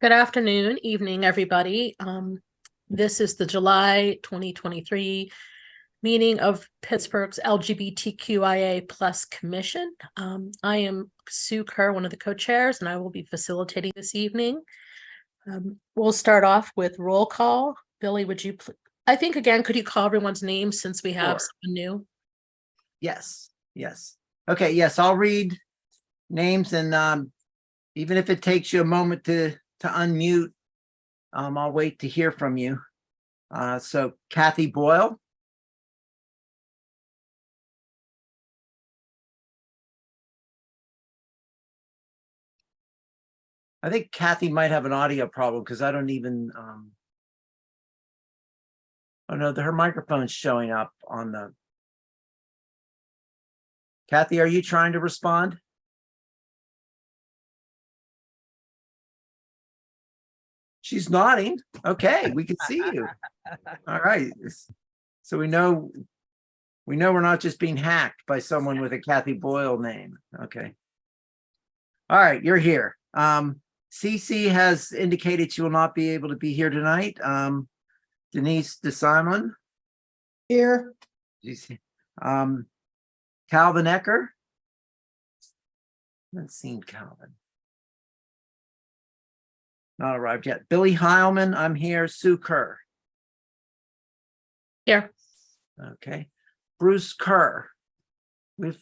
Good afternoon, evening, everybody. This is the July 2023 meeting of Pittsburgh's LGBTQIA plus commission. I am Sue Kerr, one of the co-chairs, and I will be facilitating this evening. We'll start off with roll call. Billy, would you, I think again, could you call everyone's name since we have Sure. someone new? Yes. Okay, yes, I'll read names, and even if it takes you a moment to unmute, I'll wait to hear from you. So Kathy Boyle. I think Kathy might have an audio problem because I don't even, oh no, her microphone's showing up on the. Kathy, are you trying to respond? She's nodding. Okay, we can see you. All right. So we know we're not just being hacked by someone with a Kathy Boyle name. Okay. All right, you're here. Cece has indicated she will not be able to be here tonight. Denise DeSimon. Here. Calvin Ecker. I haven't seen Calvin. Not arrived yet. Billy Heilman, I'm here. Sue Kerr. Here. Okay. Bruce Kerr. We've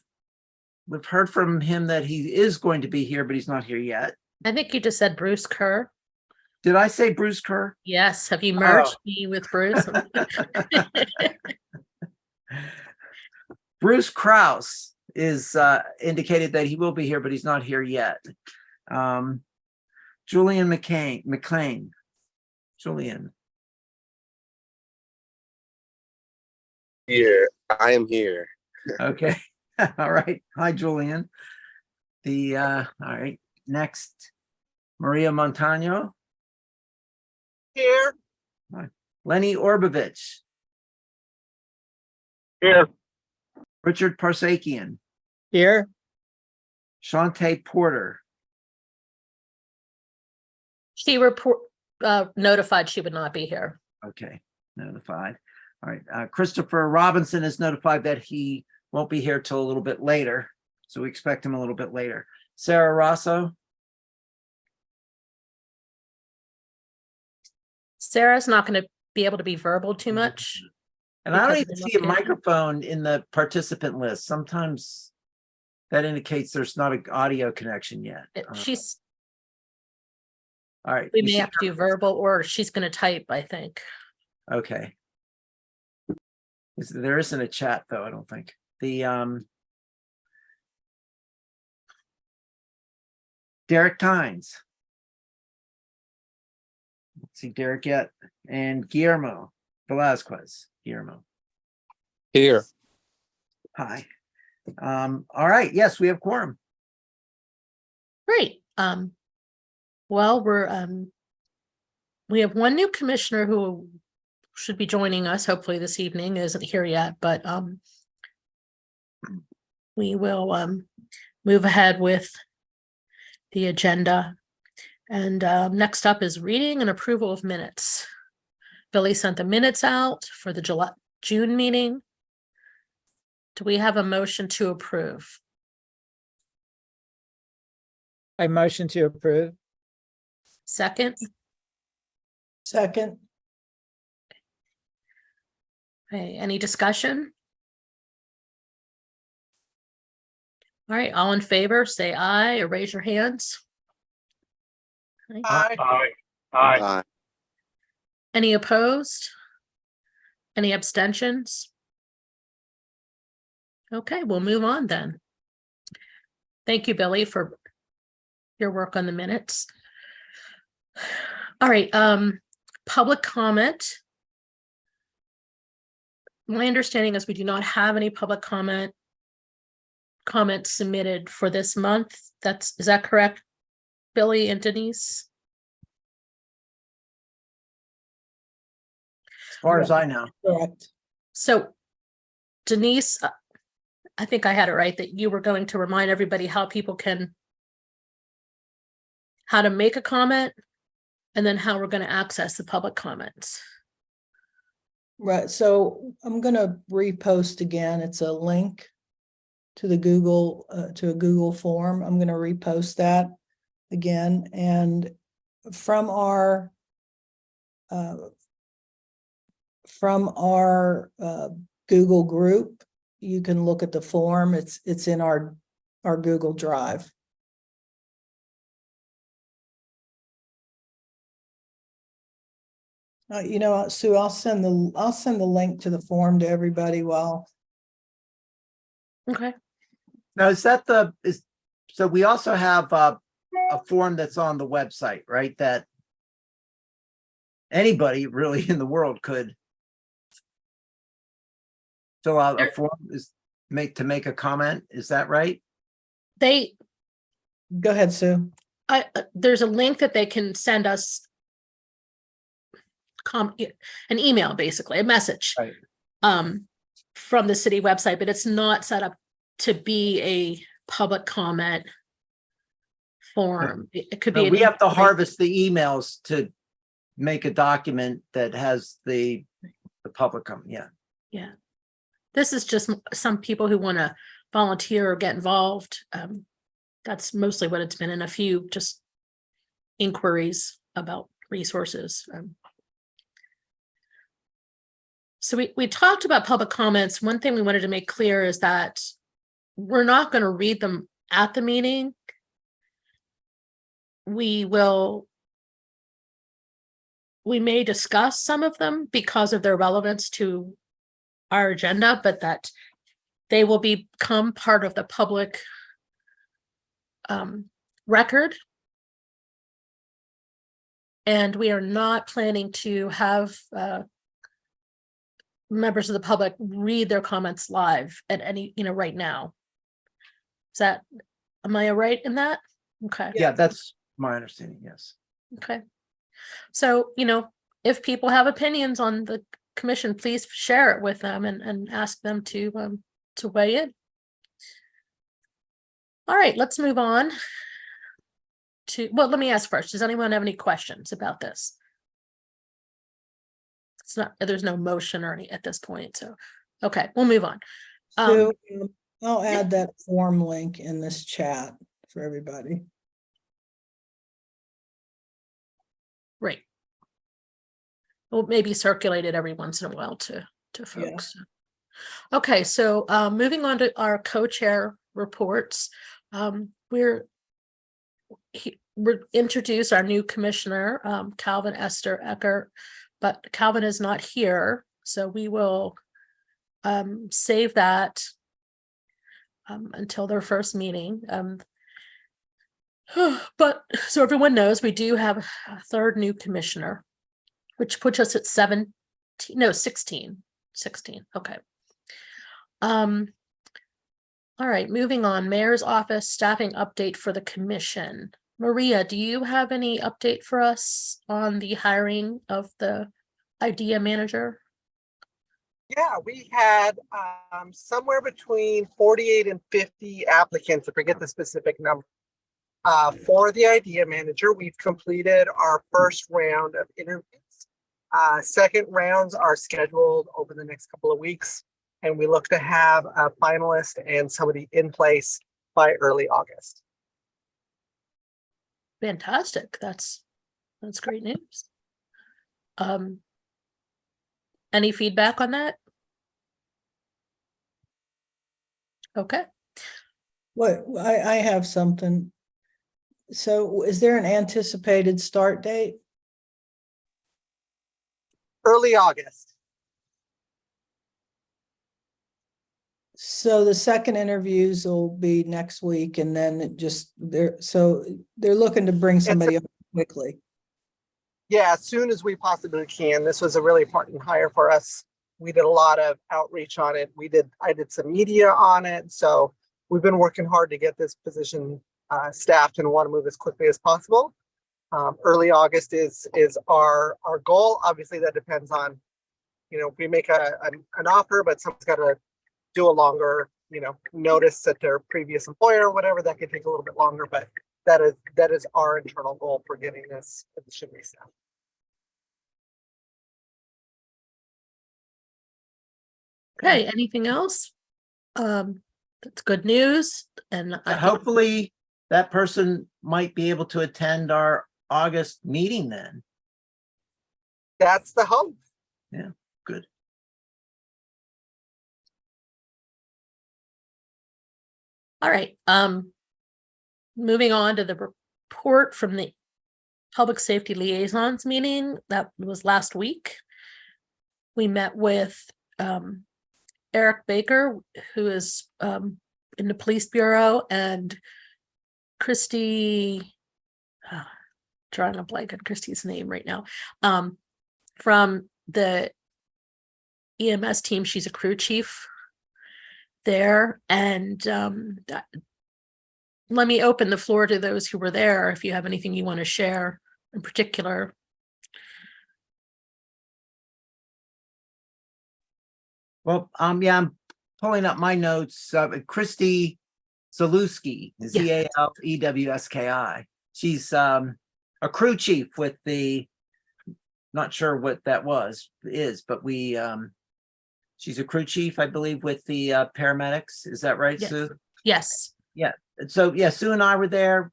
heard from him that he is going to be here, but he's not here yet. I think you just said Bruce Kerr. Did I say Bruce Kerr? Yes. Have you merged me with Bruce? Bruce Krause is indicated that he will be here, but he's not here yet. Julian McLean. Julian. Here, I am here. Okay. All right. Hi, Julian. All right. Next, Maria Montano. Here. Hi. Lenny Orbovich. Here. Richard Parsakian. Here. Shantae Porter. She notified she would not be here. Okay, notified. All right. Christopher Robinson is notified that he won't be here till a little bit later. So we expect him a little bit later. Sarah Rosso. Sarah's not going to be able to be verbal too much. And I don't because even of see a the location. microphone in the participant list. Sometimes that indicates there's not an audio connection yet. All right. We may have to do verbal, or she's going to type, I think. Okay. There isn't a chat though, I don't think. Derek Tynes. Let's see Derek yet. And Guillermo Velasquez. Guillermo. Here. Hi. All right. Yes, we have quorum. Great. Well, we have one new commissioner who should be joining us hopefully this evening. Isn't here yet, but we will move ahead with the agenda. And next up is reading and approval of minutes. Billy sent the minutes out for the June meeting. Do we have a motion to approve? I motion to approve. Second? Second. Okay, any discussion? All right, all in favor, say aye or raise your hands. Aye. Aye. Any opposed? Any abstentions? Okay, we'll move on then. Thank you, Billy, for your work on the minutes. All right, public comment. My understanding is we do not have any public comments submitted for this month. Is that correct, Billy and Denise? As far as I know. Correct. So Denise, I think I had it right that you were going to remind everybody how to make a comment. and then how we're going to access the public comments. Right, so I'm gonna repost again. It's a link to the Google, to a Google form. I'm gonna repost that again, and from our Google group, you can look at the form. It's in our Google Drive. You know what, Sue, I'll send the link to the form to everybody while. Okay. Now, so we also have a form that's on the website, right? That anybody really in the world could fill out a form to make a comment. Is that right? Go ahead, Sue. There's a link that they can send us an email, basically a message, Right. from the city website, but it's not set up to be a public comment form. It could No, be. we have to harvest the emails to make a document that has the public comment. Yeah. Yeah. This is just some people who want to volunteer or get involved. That's mostly what it's been, and a few just inquiries about resources. So we talked about public comments. One thing we wanted to make clear is that we're not going to read them at the meeting. We may discuss some of them because of their relevance to our agenda, but that they will become part of the public record. And we are not planning to have members of the public read their comments live at any, right now. Am I right in that? Okay. Yeah, that's my understanding. Yes. Okay. So, if people have opinions on the commission, please share it with them and ask them to weigh in. All right, let's move on let me ask first, does anyone have any questions about this? There's no motion or any at this point, so, okay, we'll move on. Sue, I'll add that form link in this chat for everybody. Great. Well, maybe circulate it every once in a while to folks. Yeah. Okay, so moving on to our co-chair reports. We're introduce our new commissioner, Calvin Esther Eckert, but Calvin is not here, so we will save that until their first meeting. But so everyone knows, we do have a third new commissioner, which puts us at 16. Okay. All right, moving on. Mayor's office staffing update for the commission. Maria, do you have any update for us on the hiring of the idea manager? Yeah, we had somewhere between 48 and 50 applicants, I forget the specific number, for the idea manager. We've completed our first round of interviews. Second rounds are scheduled over the next couple of weeks, and we look to have a finalist and somebody in place by early August. Fantastic. That's great news. Any feedback on that? Okay. What, I have something. So is there an anticipated start date? Early August. So the second interviews will be next week, and then they're looking to bring somebody up quickly. Yeah, as soon as we possibly can. This was a really important hire for us. We did a lot of outreach on it. I did some media on it. So we've been working hard to get this position staffed and want to move as quickly as possible. Early August is our goal. Obviously, that depends on, if we make an offer, but someone's got to do a longer, notice at their previous employer or whatever. That could take a little bit longer, but that is our internal goal for getting this position reset. Okay, anything else? That's good news. And I think Hopefully that person might be able to attend our August meeting then. That's the hope. Good. all right. Moving on to the report from the Public Safety Liaisons meeting that was last week. We met with Eric Baker, who is in the Police Bureau, and Christy, drawing a blank on Christy's name right now, from the EMS team. She's a crew chief there. And let me open the floor to those who were there if you have anything you want to share in particular. Well, yeah, I'm pulling up my notes. Christy Zalewski, Zalewski. She's a crew chief with the, not sure what that is, but she's a crew chief, I believe, with the paramedics. Is that right, Yes. Sue? Yes. So yeah, Sue and I were there.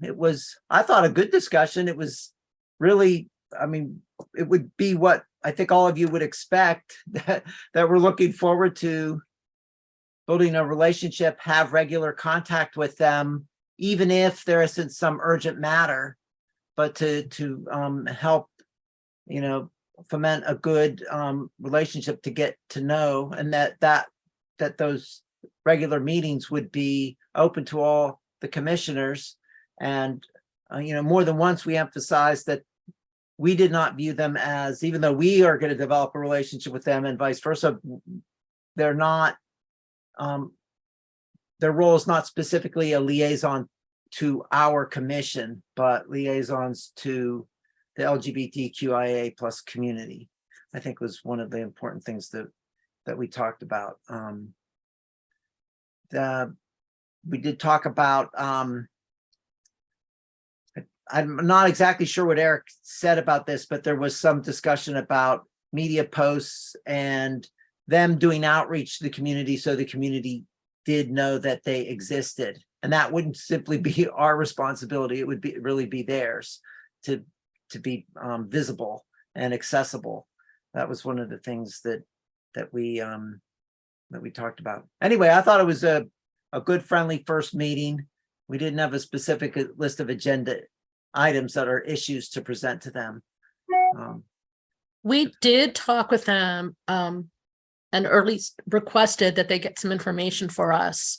It was, I thought, a good discussion. It was really, I mean, it would be what I think all of you would expect, that we're looking forward to building a relationship, have regular contact with them, even if there isn't some urgent matter, but to help, foment a good relationship, to get to know, and that those regular meetings would be open to all the commissioners. And more than once we emphasized that we did not view them as, even though we are going to develop a relationship with them and vice versa, they're not, their role is not specifically a liaison to our commission, but liaisons to the LGBTQIA plus community, I think, was one of the important things that we talked about. We did talk about, I'm not exactly sure what Eric said about this, but there was some discussion about media posts and them doing outreach to the community, so the community did know that they existed. And that wouldn't simply be our responsibility. It would really be theirs to be visible and accessible. That was one of the things that we talked about. Anyway, I thought it was a good, friendly first meeting. We didn't have a specific list of agenda items that are issues to present to them. We did talk with them and early requested that they get some information for us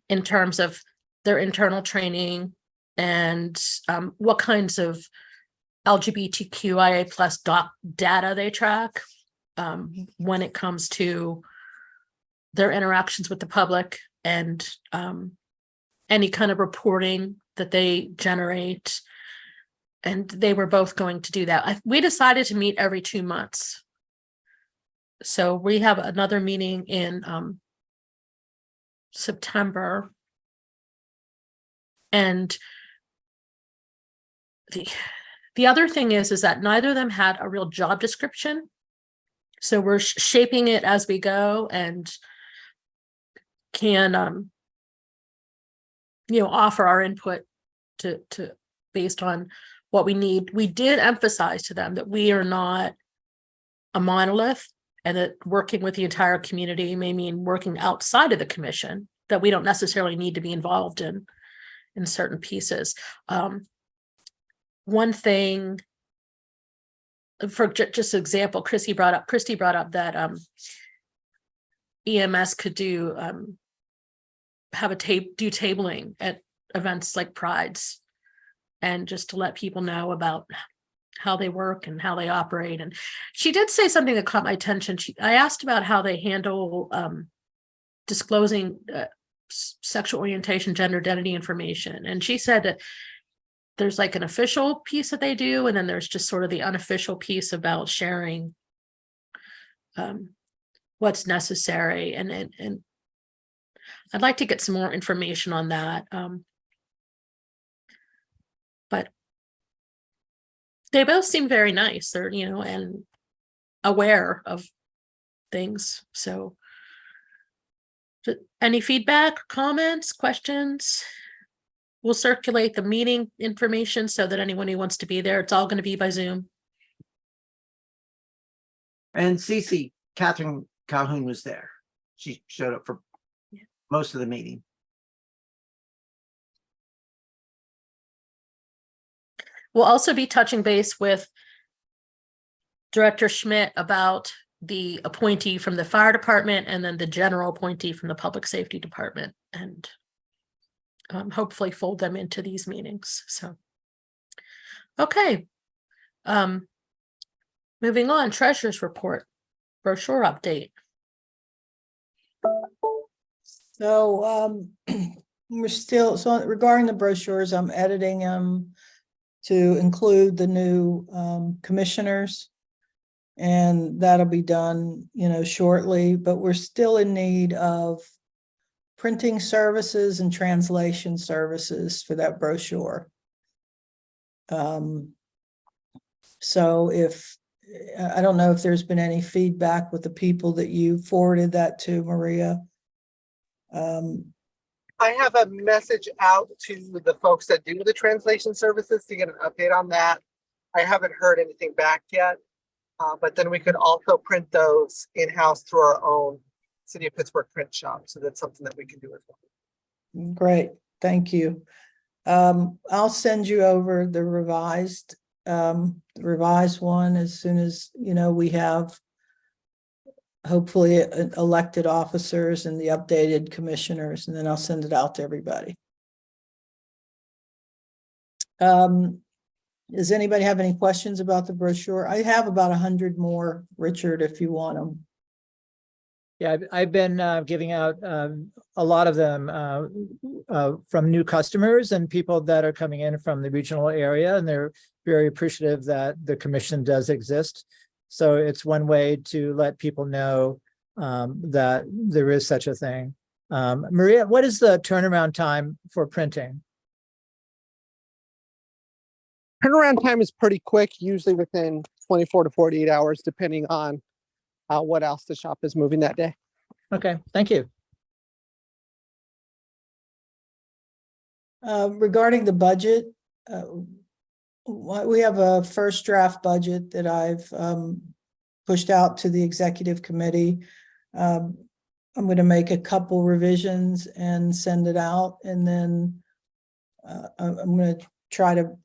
in terms of their internal training and what kinds of LGBTQIA plus data they track when it comes to their interactions with the public, and any kind of reporting that they generate. And they were both going to do that. We decided to meet every 2 months. So we have another meeting in September. And the other thing is that neither of them had a real job description. So we're shaping it as we go, and can offer our input to based on what we need. We did emphasize to them that we are not a monolith, and that working with the entire community may mean working outside of the commission, that we don't necessarily need to be involved in certain pieces. One thing, for just an example, Christy brought up that EMS could do tabling at events like Prides, and just to let people know about how they work and how they operate. And she did say something that caught my attention. I asked about how they handle disclosing sexual orientation, gender identity information. And she said that there's like an official piece that they do, and then there's just sort of the unofficial piece about sharing what's necessary. And I'd like to get some more information on that. They both seem very nice. They're, and aware of things. So any feedback, comments, questions? We'll circulate the meeting information so that anyone who wants to be there, it's all going to be by Zoom. And Cece, Catherine Calhoun was there. She showed up for most of the meeting. We'll also be touching base with Director Schmidt about the appointee from the fire department and then the general appointee from the public safety department, and hopefully fold them into these meetings. So, okay. Moving on, treasurer's report, brochure update. So we're still, so regarding the brochures, I'm editing them to include the new commissioners. And that'll be done, shortly, but we're still in need of printing services and translation services for that brochure. So I don't know if there's been any feedback with the people that you forwarded that to, Maria. I have a message out to the folks that do the translation services to get an update on that. I haven't heard anything back yet, but then we could also print those in-house through our own City of Pittsburgh print shop. So that's something that we can do as well. Great, thank you. I'll send you over the revised one as soon as, we have hopefully elected officers and the updated commissioners, and then I'll send it out to everybody. Does anybody have any questions about the brochure? I have about 100 more, Richard, if you want them. Yeah, I've been giving out a lot of them from new customers and people that are coming in from the regional area, and they're very appreciative that the commission does exist. So it's one way to let people know that there is such a thing. Maria, what is the turnaround time for printing? Turnaround time is pretty quick, usually within 24 to 48 hours, depending on what else the shop is moving that day. Okay, thank you. Regarding the budget, we have a first draft budget that I've pushed out to the executive committee. I'm going to make a couple revisions and send it out, and then I'm going to try to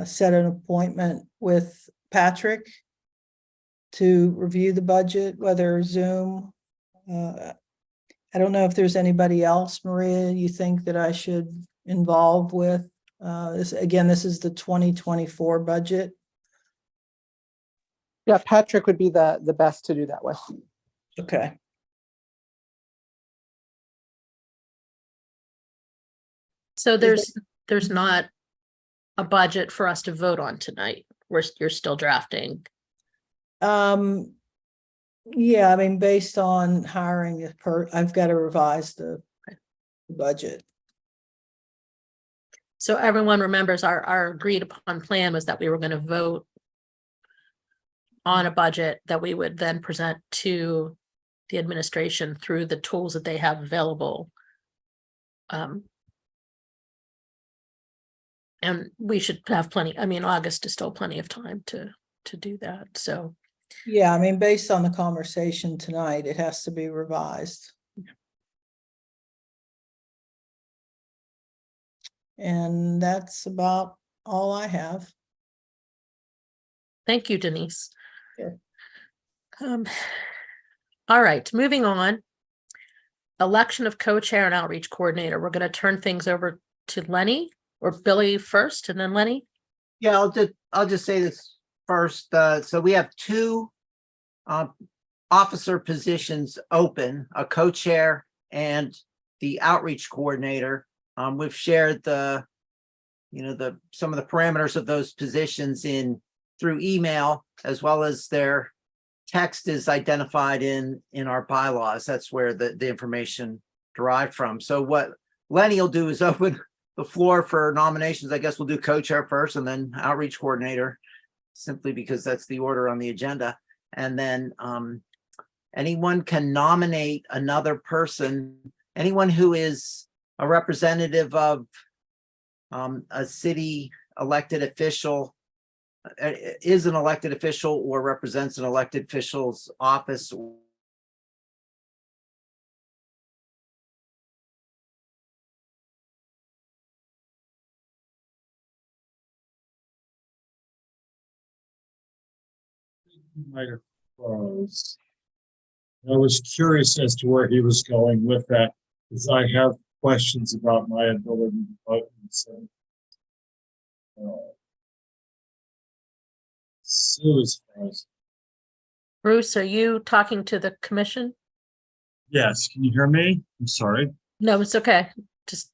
set an appointment with Patrick to review the budget, whether Zoom. I don't know if there's anybody else, Maria, you think that I should involve with this. Again, this is the 2024 budget. Yeah, Patrick would be the best to do that with. Okay. So there's not a budget for us to vote on tonight. You're still drafting. Yeah, I mean, based on hiring I've got to revise the budget. So everyone remembers our agreed upon plan was that we were going to vote on a budget that we would then present to the administration through the tools that they have available. And we should have plenty. I mean, August is still plenty of time to do that. So yeah, I mean, based on the conversation tonight, it has to be revised. And that's about all I have. thank you, Denise. Sure. All right, moving on. Election of co-chair and outreach coordinator. We're going to turn things over to Lenny or Billy first, and then Lenny. Yeah, I'll just say this first. So we have two officer positions open, a co-chair and the outreach coordinator. We've shared some of the parameters of those positions through email, as well as their text is identified in our bylaws. That's where the information derived from. So what Lenny will do is open the floor for nominations. I guess we'll do co-chair first and then outreach coordinator. simply because that's the order on the agenda. And then anyone can nominate another person, anyone who is a representative of a city elected official, is an elected official or represents an elected official's office. Might have froze. I was curious as to where he was going with that, because I have questions about my ability to vote. So, Sue is frozen. Bruce, are you talking to the commission? Yes, can you hear me? I'm sorry. No, it's okay. Just,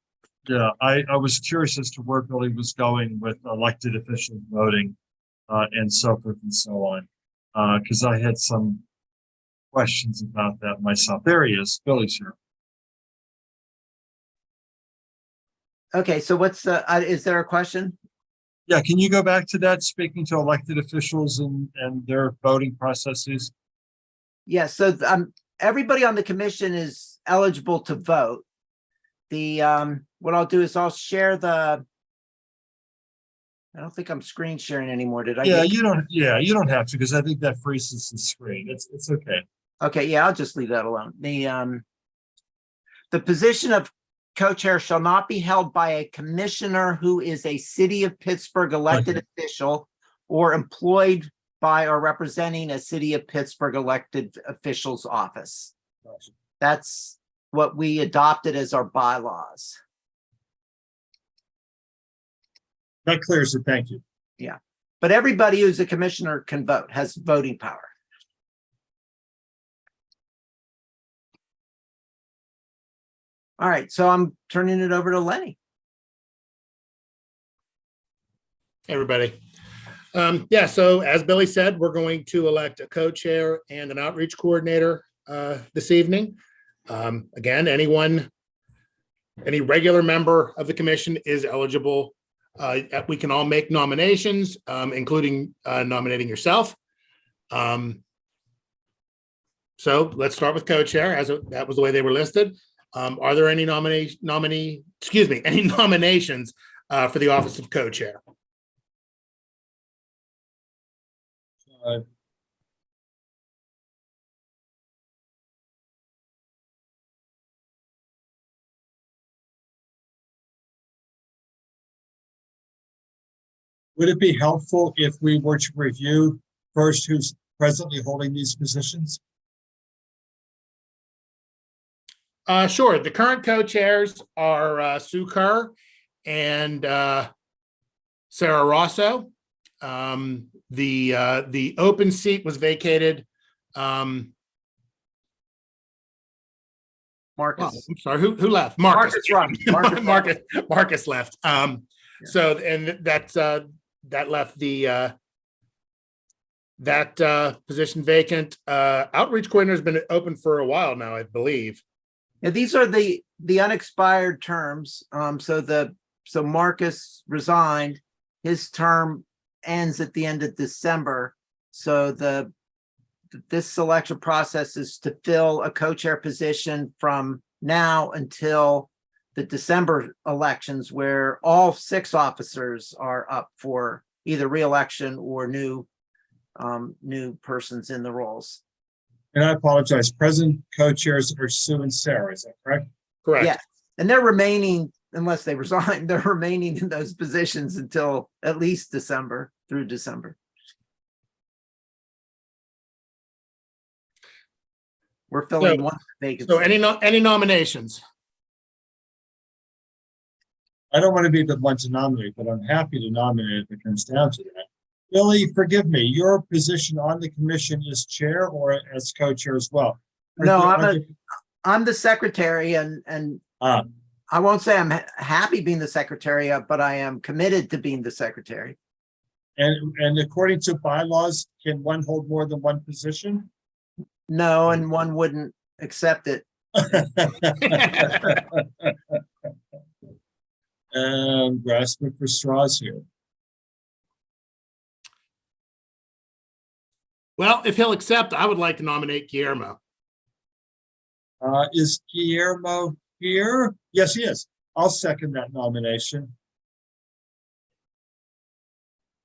Yeah, I was curious as to where Billy was going with elected officials voting and so forth and so on. Because I had some questions about that myself. There he is. Billy's here. Okay, so what's the, is there a question? Yeah, can you go back to that, speaking to elected officials and their voting processes? Yes, so everybody on the commission is eligible to vote. The what I'll do is I'll share the, I don't think I'm screen sharing anymore. Did I? Yeah, you don't have to, because I think that freezes the screen. It's okay. Okay, yeah, I'll just leave that alone. The position of co-chair shall not be held by a commissioner who is a city of Pittsburgh elected official or employed by or representing a city of Pittsburgh elected official's office. Gotcha. That's what we adopted as our bylaws. That clears it. Thank you. But everybody who's a commissioner can vote, has voting power. All right, so I'm turning it over to Lenny. Everybody. Yeah, so as Billy said, we're going to elect a co-chair and an outreach coordinator this evening. Again, any regular member of the commission is eligible. We can all make nominations, including nominating yourself. So let's start with co-chair, as that was the way they were listed. Are there any any nominations for the office of co-chair? Would it be helpful if we were to review first who's presently holding these positions? Sure. The current co-chairs are Sue Kerr and Sarah Rosso. The open seat was vacated. Marcus. I'm sorry, who left? Marcus. Marcus left. So, and that's that left the that position vacant. Outreach coordinator has been open for a while now, I believe. Yeah, these are the unexpired terms. So Marcus resigned. His term ends at the end of December. So this selection process is to fill a co-chair position from now until the December elections, where all 6 officers are up for either re-election or new persons in the roles. And I apologize, present co-chairs are Sue and Sarah, is that correct? Correct. Yeah, and they're remaining, unless they resign, they're remaining in those positions until at least December, through December. We're filling one vacancy. So any nominations? I don't want to be the one to nominate, but I'm happy to nominate if it comes down to that. Billy, forgive me, your position on the commission is chair or as co-chair as well? No, I'm the secretary, and Ah, I won't say I'm happy being the secretary, but I am committed to being the secretary. and according to bylaws, can one hold more than one position? No, and one wouldn't accept it. And grasping for straws here. Well, if he'll accept, I would like to nominate Guillermo. Is Guillermo here? Yes, he is. I'll second that nomination.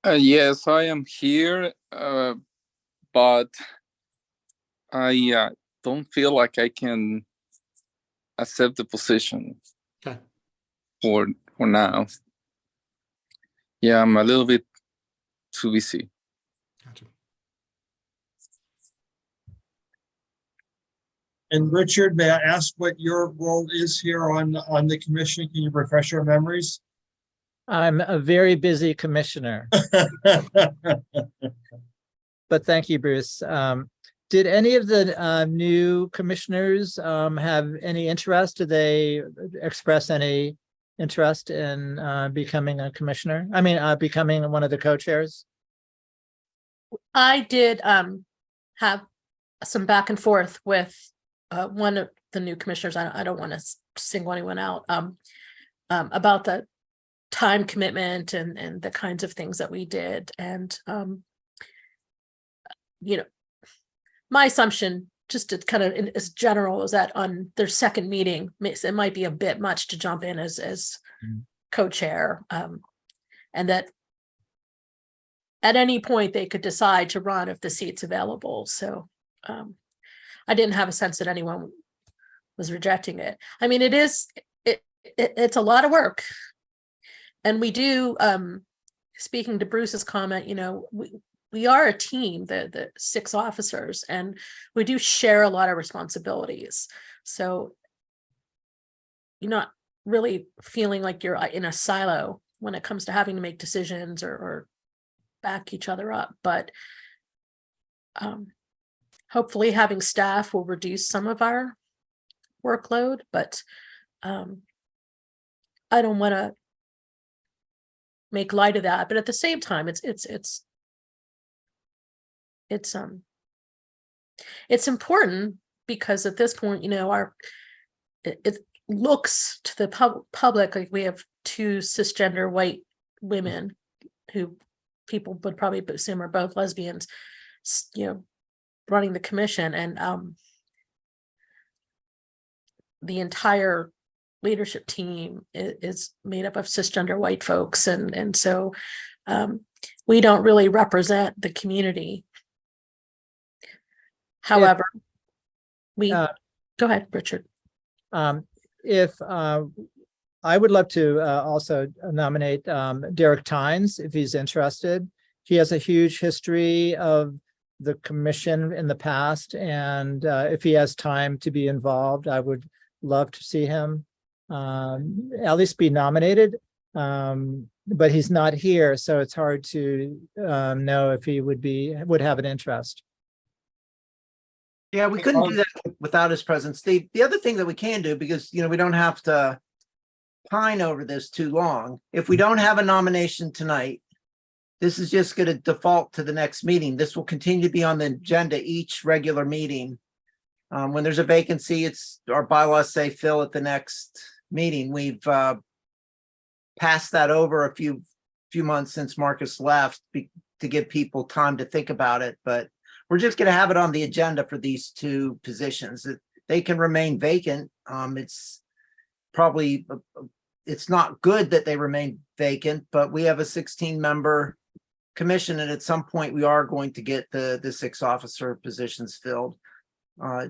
Yes, I am here, but I don't feel like I can accept the position Okay. for now. Yeah, I'm a little bit too busy. Gotcha. And Richard, may I ask what your role is here on the commission? Can you refresh our memories? I'm a very busy commissioner, but thank you, Bruce. Did any of the new commissioners have any interest? Did they express any interest in becoming a commissioner? I mean, becoming one of the co-chairs? I did have some back and forth with one of the new commissioners. I don't want to single anyone out about the time commitment and the kinds of things that we did. And, you know, my assumption, just to kind of as general, is that on their second meeting, it might be a bit much to jump in as co-chair, and that at any point they could decide to run if the seat's available. So I didn't have a sense that anyone was rejecting it. I mean, it's a lot of work. And we do, speaking to Bruce's comment, you know, we are a team, the 6 officers, and we do share a lot of responsibilities. So you're not really feeling like you're in a silo when it comes to having to make decisions or back each other up. But hopefully having staff will reduce some of our workload, but I don't want to make light of that. But at the same time, it's important, because at this point, you know, it looks to the public like we have 2 cisgender white women who people would probably assume are both lesbians, you know, running the commission, and the entire leadership team is made up of cisgender white folks, and so we don't really represent the community. However, we go ahead, Richard. If I would love to also nominate Derek Tynes if he's interested. He has a huge history of the commission in the past, and if he has time to be involved, I would love to see him at least be nominated. But he's not here, so it's hard to know if he would have an interest. Yeah, we couldn't do that without his presence. The other thing that we can do, because, you know, we don't have to pine over this too long. If we don't have a nomination tonight, this is just going to default to the next meeting. This will continue to be on the agenda each regular meeting. When there's a vacancy, it's our bylaws say fill at the next meeting. We've passed that over a few months since Marcus left to give people time to think about it, but we're just going to have it on the agenda for these 2 positions. They can remain vacant. It's probably, it's not good that they remain vacant, but we have a 16-member commission, and at some point we are going to get the 6 officer positions filled.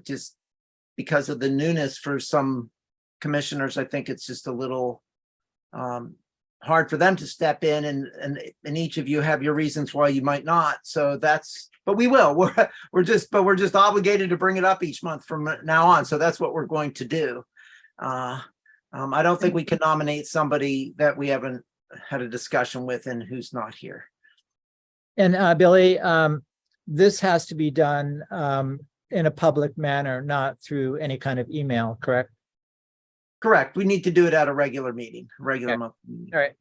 Just because of the newness for some commissioners, I think it's just a little hard for them to step in, and each of you have your reasons why you might not. So but we will. We're just obligated to bring it up each month from now on. So that's what we're going to do. I don't think we can nominate somebody that we haven't had a discussion with and who's not here. And Billy, this has to be done in a public manner, not through any kind of email, correct? Correct. We need to do it at a regular meeting, regular month. All right.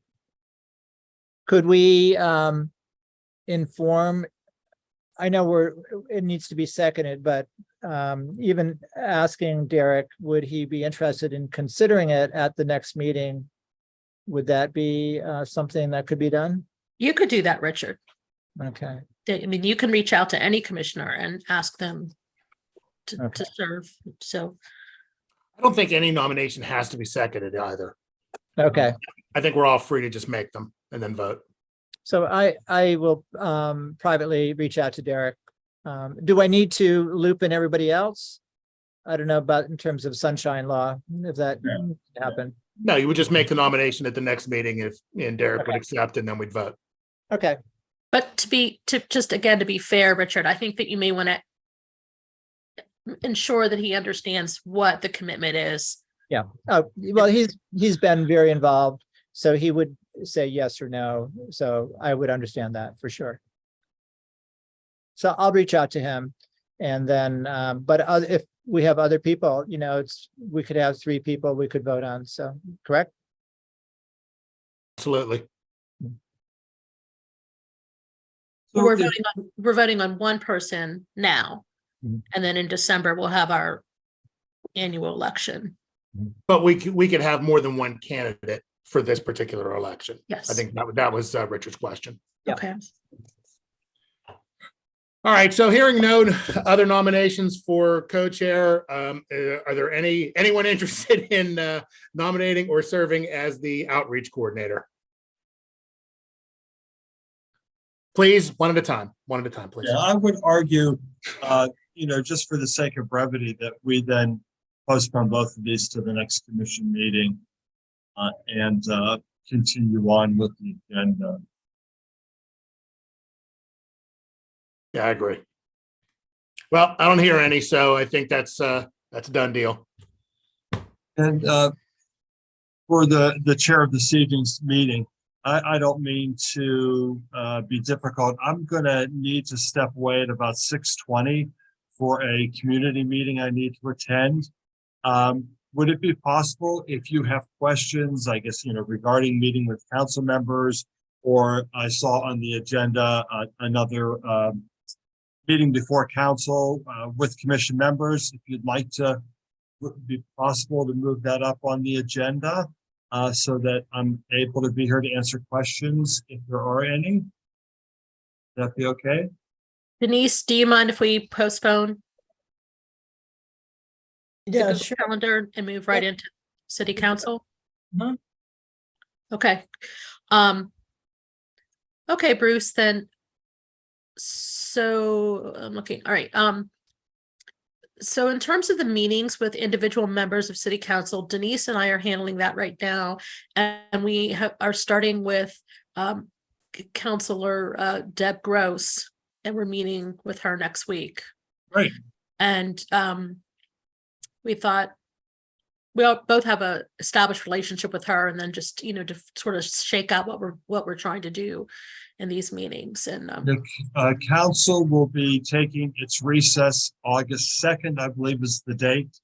Could we inform, I know it needs to be seconded, but even asking Derek, would he be interested in considering it at the next meeting? Would that be something that could be done? You could do that, Richard. Okay. I mean, you can reach out to any commissioner and ask them to Okay. serve. So, I don't think any nomination has to be seconded either. Okay, I think we're all free to just make them and then vote. so I will privately reach out to Derek. Do I need to loop in everybody else? I don't know about in terms of sunshine law, if that happened. No, you would just make the nomination at the next meeting if, and Derek would Okay. accept, and then we'd vote. Okay, but to be fair, Richard, I think that you may want to ensure that he understands what the commitment is. yeah. Well, he's been very involved, so he would say yes or no. So I would understand that for sure. So I'll reach out to him, and then, but if we have other people, you know, we could have 3 people we could vote on. So, correct? Absolutely. We're voting on one person now. Mhm. And then in December, we'll have our annual election. But we could have more than one candidate for this particular election. Yes. I think that was Richard's question. Yeah. Okay. All right, so hearing no other nominations for co-chair, are there anyone interested in nominating or serving as the outreach coordinator? Please, one at a time, please. Yeah, I would argue, just for the sake of brevity, that we then postpone both of these to the next commission meeting and continue on with the agenda. Yeah, I agree. Well, I don't hear any, so I think that's a done deal. And for the chair of this evening's meeting, I don't mean to be difficult. I'm gonna need to step away at about 6:20 for a community meeting I need to attend. Would it be possible if you have questions, I guess, regarding meeting with council members, or I saw on the agenda another meeting before council with commission members, if you'd like to, would it be possible to move that up on the agenda so that I'm able to be here to answer questions if there are any? Would that be okay? Denise, do you mind if we postpone the Yeah, Google sure. calendar and move right into city council? Mhm. Okay. Okay, Bruce, then. So I'm looking, all right. So in terms of the meetings with individual members of city council, Denise and I are handling that right now. And we are starting with Councilor Deb Gross, and we're meeting with her next week. Great. And we thought we all both have a established relationship with her, and then just, to sort of shake out what we're trying to do in these meetings. And The council will be taking its recess August 2nd, I believe is the date,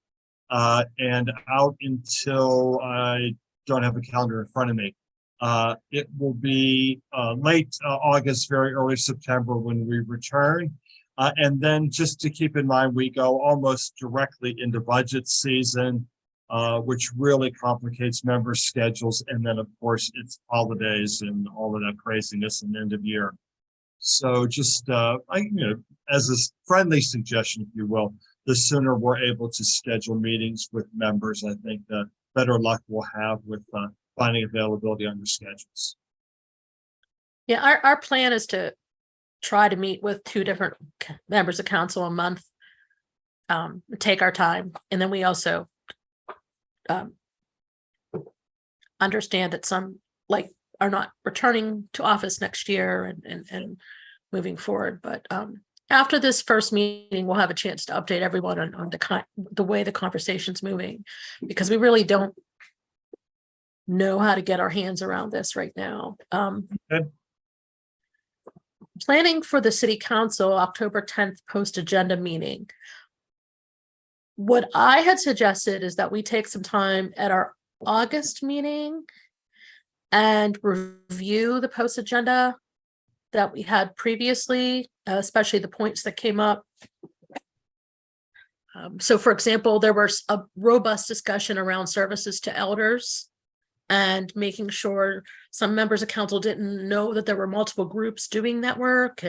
and out until I don't have a calendar in front of me. It will be late August, very early September when we return. And then just to keep in mind, we go almost directly into budget season, which really complicates members' schedules. And then, of course, it's holidays and all of that craziness and end of year. So just, as a friendly suggestion, if you will, the sooner we're able to schedule meetings with members, I think the better luck we'll have with finding availability on your schedules. yeah, our plan is to try to meet with 2 different members of council a month, take our time. And then we also understand that some are not returning to office next year and moving forward. But after this first meeting, we'll have a chance to update everyone on the way the conversation's moving, because we really don't know how to get our hands around this right now. Okay. Planning for the city council October 10th post-agenda meeting. What I had suggested is that we take some time at our August meeting and review the post-agenda that we had previously, especially the points that came up. So for example, there was a robust discussion around services to elders and making sure some members of council didn't know that there were multiple groups doing that work,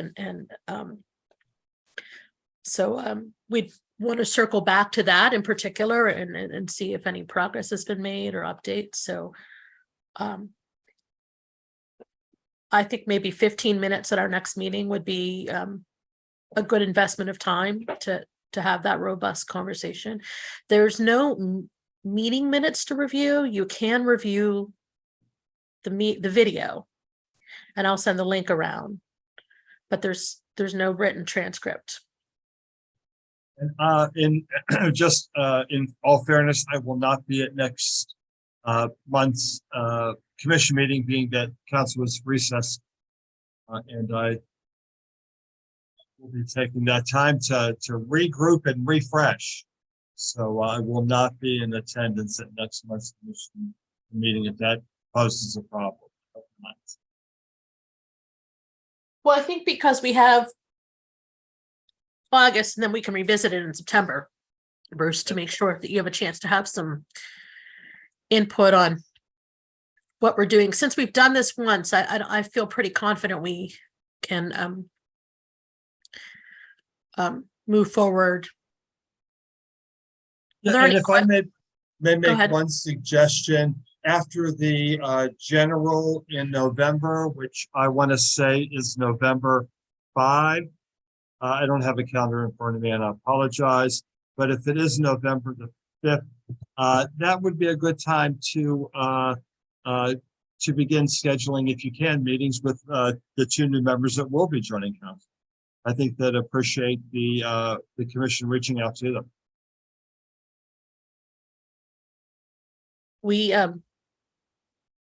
so we want to circle back to that in particular and see if any progress has been made or updates. So I think maybe 15 minutes at our next meeting would be a good investment of time to have that robust conversation. There's no meeting minutes to review. You can review the video, and I'll send the link around, but there's no written transcript. And in just in all fairness, I will not be at next month's commission meeting, being that council was recessed, and I will be taking that time to regroup and refresh. So I will not be in attendance at next month's commission meeting if that poses a problem. Well, I think because we have August, and then we can revisit it in September, Bruce, to make sure that you have a chance to have some input on what we're doing. Since we've done this once, I feel pretty confident we can move forward. Are there And any if I may Go make ahead. one suggestion, after the general in November, which I want to say is November 5. I don't have a calendar in front of me, and I apologize. But if it is November the 5th, that would be a good time to begin scheduling, if you can, meetings with the 2 new members that will be joining council. I think they'd appreciate the commission reaching out to them. We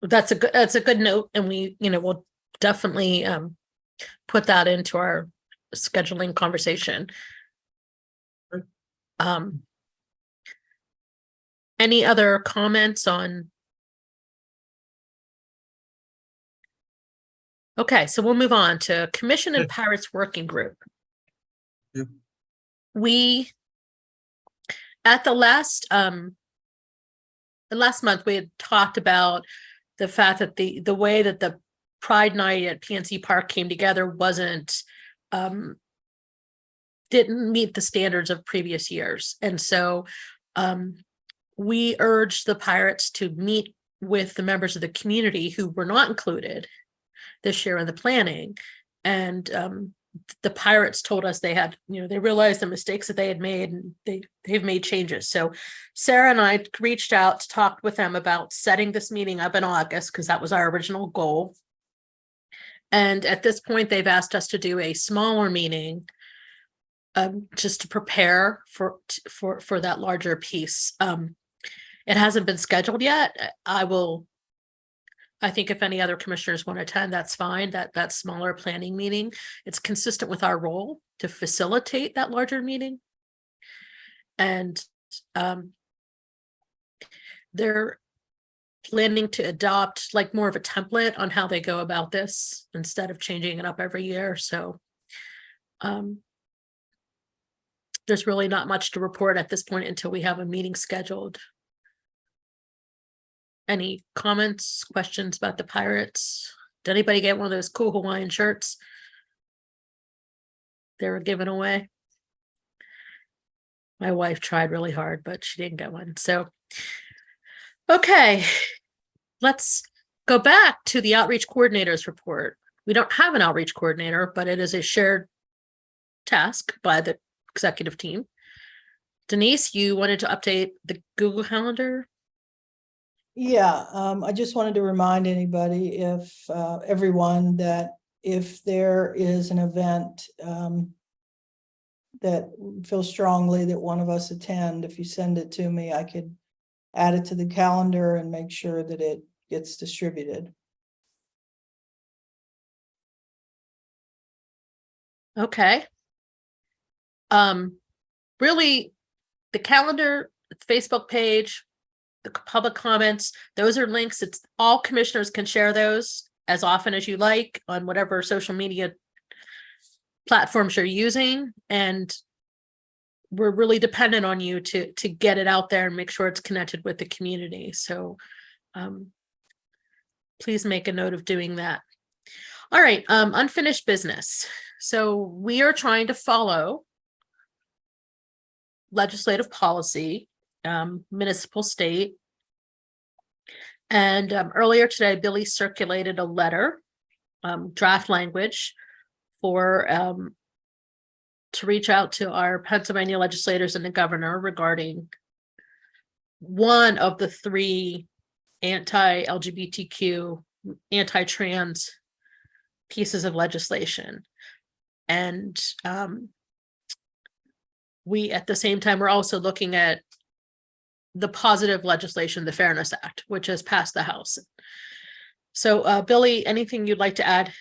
that's a good note, and we'll definitely put that into our scheduling conversation. Any other comments on? Okay, so we'll move on to Commission and Pirates Working Group. Yep. We at the last month we had talked about the fact that the way that the Pride Night at PNC Park came together didn't meet the standards of previous years. And so we urged the Pirates to meet with the members of the community who were not included this year in the planning. And the Pirates told us they had, they realized the mistakes that they had made, and they've made changes. So Sarah and I reached out to talk with them about setting this meeting up in August, because that was our original goal. And at this point, they've asked us to do a smaller meeting just to prepare for that larger piece. It hasn't been scheduled yet. I think if any other commissioners want to attend, that's fine. That smaller planning meeting, it's consistent with our role to facilitate that larger meeting. And they're planning to adopt like more of a template on how they go about this instead of changing it up every year. So there's really not much to report at this point until we have a meeting scheduled. Any comments, questions about the Pirates? Did anybody get one of those cool Hawaiian shirts they were giving away? My wife tried really hard, but she didn't get one. So, okay, let's go back to the outreach coordinators report. We don't have an outreach coordinator, but it is a shared task by the executive team. Denise, you wanted to update the Google Calendar? Yeah, I just wanted to remind anybody, if everyone, that if there is an event that feels strongly that one of us attend, if you send it to me, I could add it to the calendar and make sure that it gets distributed. Okay. Really, the calendar, Facebook page, the public comments, those are links. It's all commissioners can share those as often as you like on whatever social media platforms you're using. And we're really dependent on you to get it out there and make sure it's connected with the community. So please make a note of doing that. All right, unfinished business. So we are trying to follow legislative policy, municipal state. And earlier today, Billy circulated a letter, draft language for to reach out to our Pennsylvania legislators and the governor regarding one of the three anti-LGBTQ, anti-trans pieces of legislation. And we, at the same time, we're also looking at the positive legislation, the Fairness Act, which has passed the House. So Billy, anything you'd like to add?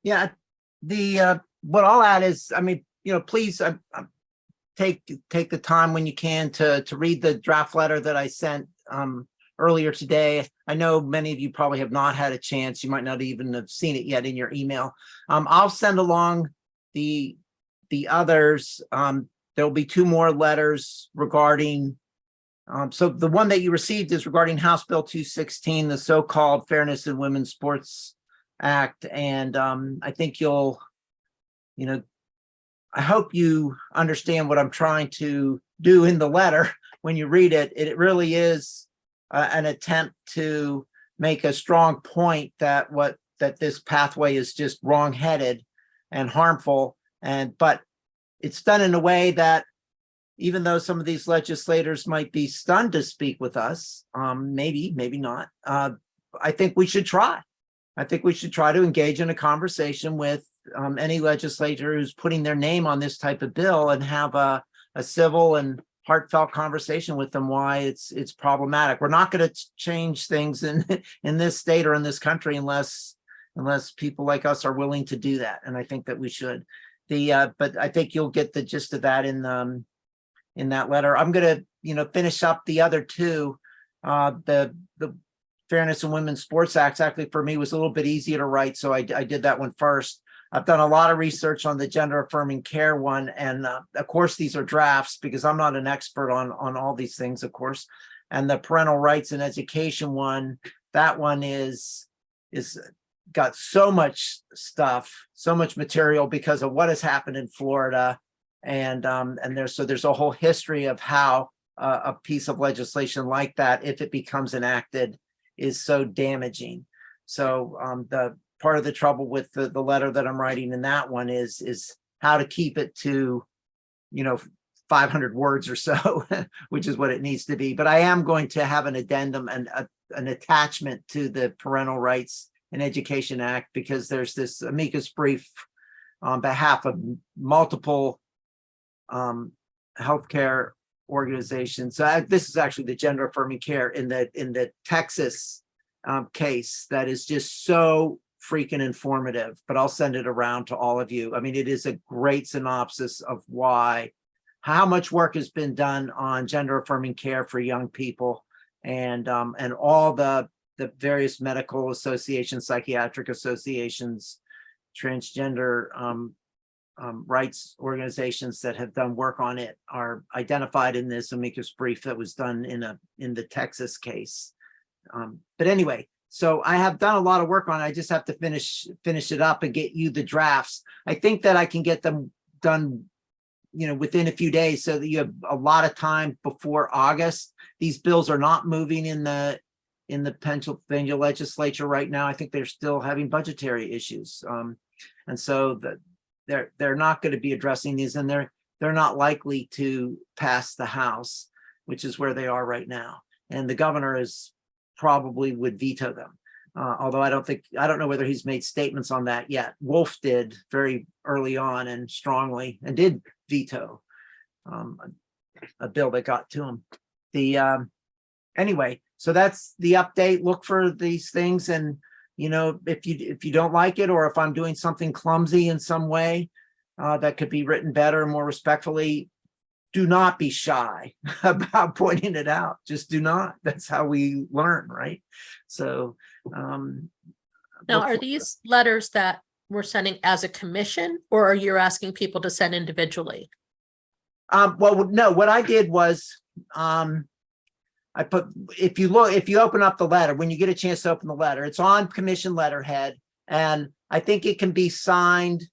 Yeah, the what I'll add is, I mean, please take the time when you can to read the draft letter that I sent earlier today. I know many of you probably have not had a chance. You might not even have seen it yet in your email. I'll send along the others. There'll be 2 more letters regarding, so the one that you received is regarding House Bill 216, the so-called Fairness in Women's Sports Act. And I think you'll, I hope you understand what I'm trying to do in the letter when you read it. It really is an attempt to make a strong point that this pathway is just wrong-headed and harmful. But it's done in a way that, even though some of these legislators might be stunned to speak with us, maybe not, I think we should try. I think we should try to engage in a conversation with any legislator who's putting their name on this type of bill and have a civil and heartfelt conversation with them why it's problematic. We're not going to change things in this state or in this country unless people like us are willing to do that. And I think that we should. But I think you'll get the gist of that in that letter. I'm going to, finish up the other 2. The Fairness in Women's Sports Act actually for me was a little bit easier to write, so I did that one first. I've done a lot of research on the gender affirming care one, and of course these are drafts because I'm not an expert on all these things, of course. And the parental rights and education one, that one is got so much stuff, so much material because of what has happened in Florida, and there's a whole history of how a piece of legislation like that, if it becomes enacted, is so damaging. So the part of the trouble with the letter that I'm writing in that one is how to keep it to 500 words or so, which is what it needs to be. But I am going to have an addendum and an attachment to the Parental Rights and Education Act, because there's this amicus brief on behalf of multiple healthcare organizations. So this is actually the gender affirming care in the Texas case that is just so freaking informative, but I'll send it around to all of you. I mean, it is a great synopsis of how much work has been done on gender affirming care for young people, and all the various medical associations, psychiatric associations, transgender rights organizations that have done work on it are identified in this amicus brief that was done in the Texas case. But anyway, so I have done a lot of work on it. I just have to finish it up and get you the drafts. I think that I can get them done, within a few days, so that you have a lot of time before August. These bills are not moving in the Pennsylvania legislature right now. I think they're still having budgetary issues, and so they're not going to be addressing these, and they're not likely to pass the House, which is where they are right now. And the governor probably would veto them. Although I don't know whether he's made statements on that yet. Wolf did very early on and strongly, and did veto a bill that got to him. Anyway, so that's the update. Look for these things, and if you don't like it, or if I'm doing something clumsy in some way that could be written better and more respectfully, do not be shy about pointing it out. Just do not. That's how we learn, right? So now, are these letters that we're sending as a commission, or are you asking people to send individually? Well, no, what I did was I I put, if you open up the letter, when you get a chance to open the letter, it's on commission letterhead. And I think it can be signed.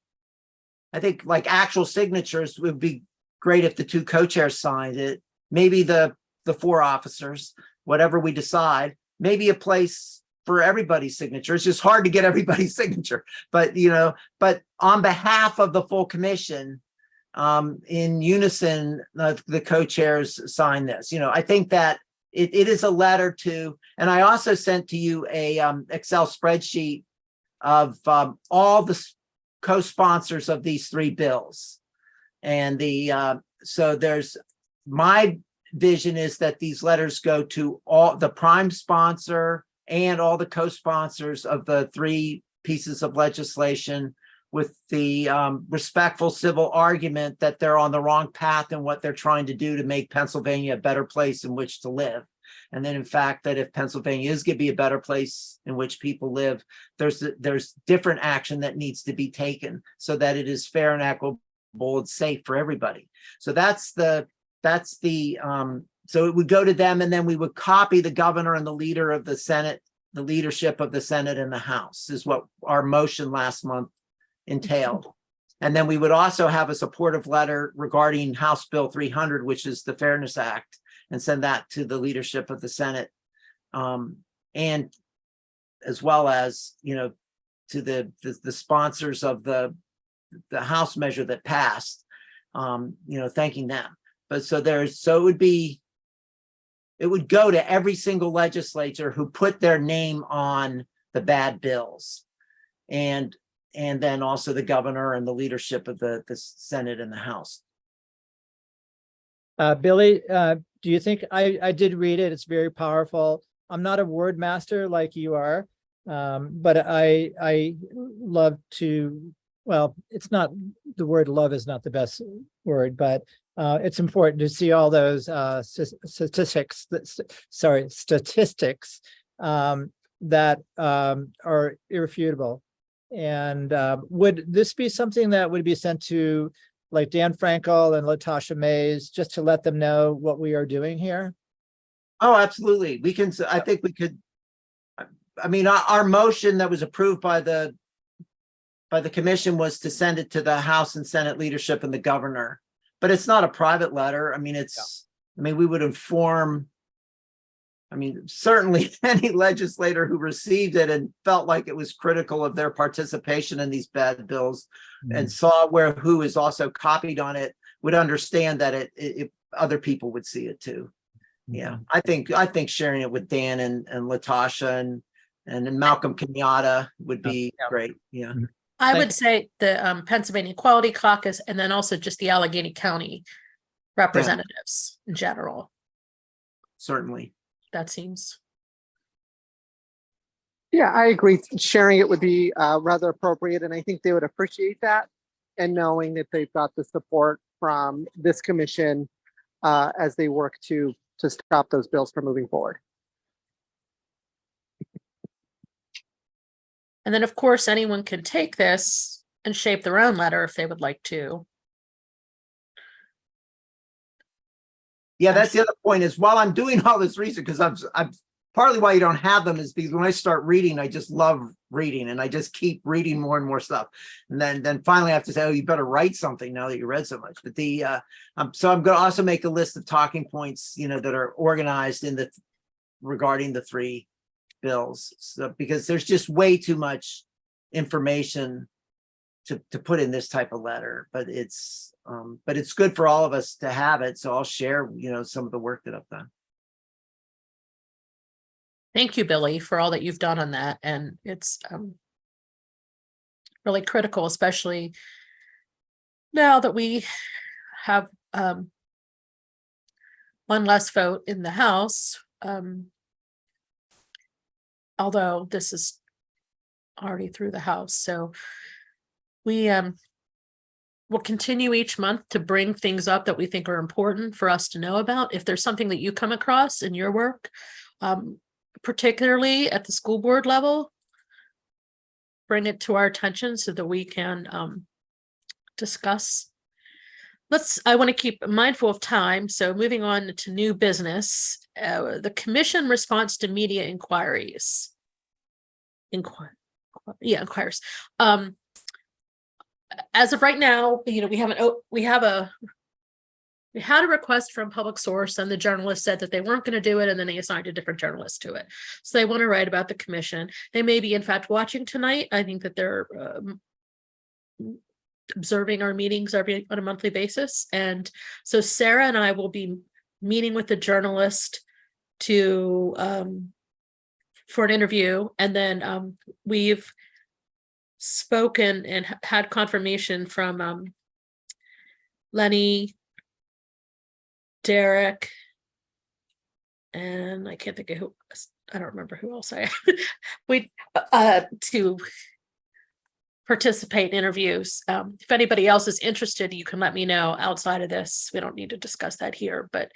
I think like actual signatures would be great if the two co-chairs signed it. Maybe the 4 officers, whatever we decide, maybe a place for everybody's signature. It's just hard to get everybody's signature, but but on behalf of the full commission, in unison, the co-chairs sign this. I think that it is a letter to, and I also sent to you a Excel spreadsheet of all the co-sponsors of these 3 bills. And so there's, my vision is that these letters go to all the prime sponsor and all the co-sponsors of the 3 pieces of legislation, with the respectful civil argument that they're on the wrong path in what they're trying to do to make Pennsylvania a better place in which to live. And then in fact, that if Pennsylvania is going to be a better place in which people live, there's different action that needs to be taken so that it is fair and equitable and safe for everybody. So so it would go to them, and then we would copy the governor and the leader of the Senate, the leadership of the Senate and the House, is what our motion last month entailed. And then we would also have a supportive letter regarding House Bill 300, which is the Fairness Act, and send that to the leadership of the Senate, and as well as to the sponsors of the House measure that passed, thanking them. But so it would go to every single legislator who put their name on the bad bills, and then also the governor and the leadership of the Senate and the House. Billy, do you think, I did read it, it's very powerful. I'm not a word master like you are, but I love to, well, it's not, the word love is not the best word, but it's important to see all those statistics that are irrefutable. And would this be something that would be sent to like Dan Frankel and Latasha Mays, just to let them know what we are doing here? Oh, absolutely. We can, I think we could, I mean, our motion that was approved by the commission was to send it to the House and Senate leadership and the governor, but it's not a private letter. I mean, we would inform, certainly any legislator who received it and felt like it was critical of their participation in these bad bills and saw who is also copied on it would understand that it other people would see it too. Yeah, I think sharing it with Dan and Latasha and Malcolm Kenyatta would be great. Yeah. I would say the Pennsylvania Equality Caucus, and then also just the Allegheny County representatives in general. Certainly. That seems. Yeah, I agree. Sharing it would be rather appropriate, and I think they would appreciate that, and knowing that they've got the support from this commission as they work to stop those bills from moving forward. And then, of course, anyone can take this and shape their own letter if they would like to. Yeah, that's the other point is while I'm doing all this research, because I'm partly why you don't have them is because when I start reading, I just love reading and I just keep reading more and more stuff. And then finally I have to say, oh, you better write something now that you read so much. But so I'm going to also make a list of talking points, that are organized regarding the 3 bills. So, because there's just way too much information to put in this type of letter, but it's good for all of us to have it. So I'll share, some of the work that I've done. Thank you, Billy, for all that you've done on that. And it's really critical, especially now that we have one less vote in the House. Although this is already through the House. So we will continue each month to bring things up that we think are important for us to know about. If there's something that you come across in your work, particularly at the school board level, bring it to our attention so that we can discuss I want to keep mindful of time. So moving on to new business, the commission response to media inquiries. Inquires. As of right now, we had a request from public source, and the journalist said that they weren't going to do it, and then they assigned a different journalist to it. So they want to write about the commission. They may be in fact watching tonight. I think that they're observing our meetings on a monthly basis. And so Sarah and I will be meeting with the journalist to for an interview. And then we've spoken and had confirmation from Lenny, Derek, and I can't think of I don't remember who else we to participate in interviews. If anybody else is interested, you can let me know outside of this. We don't need to discuss that here, but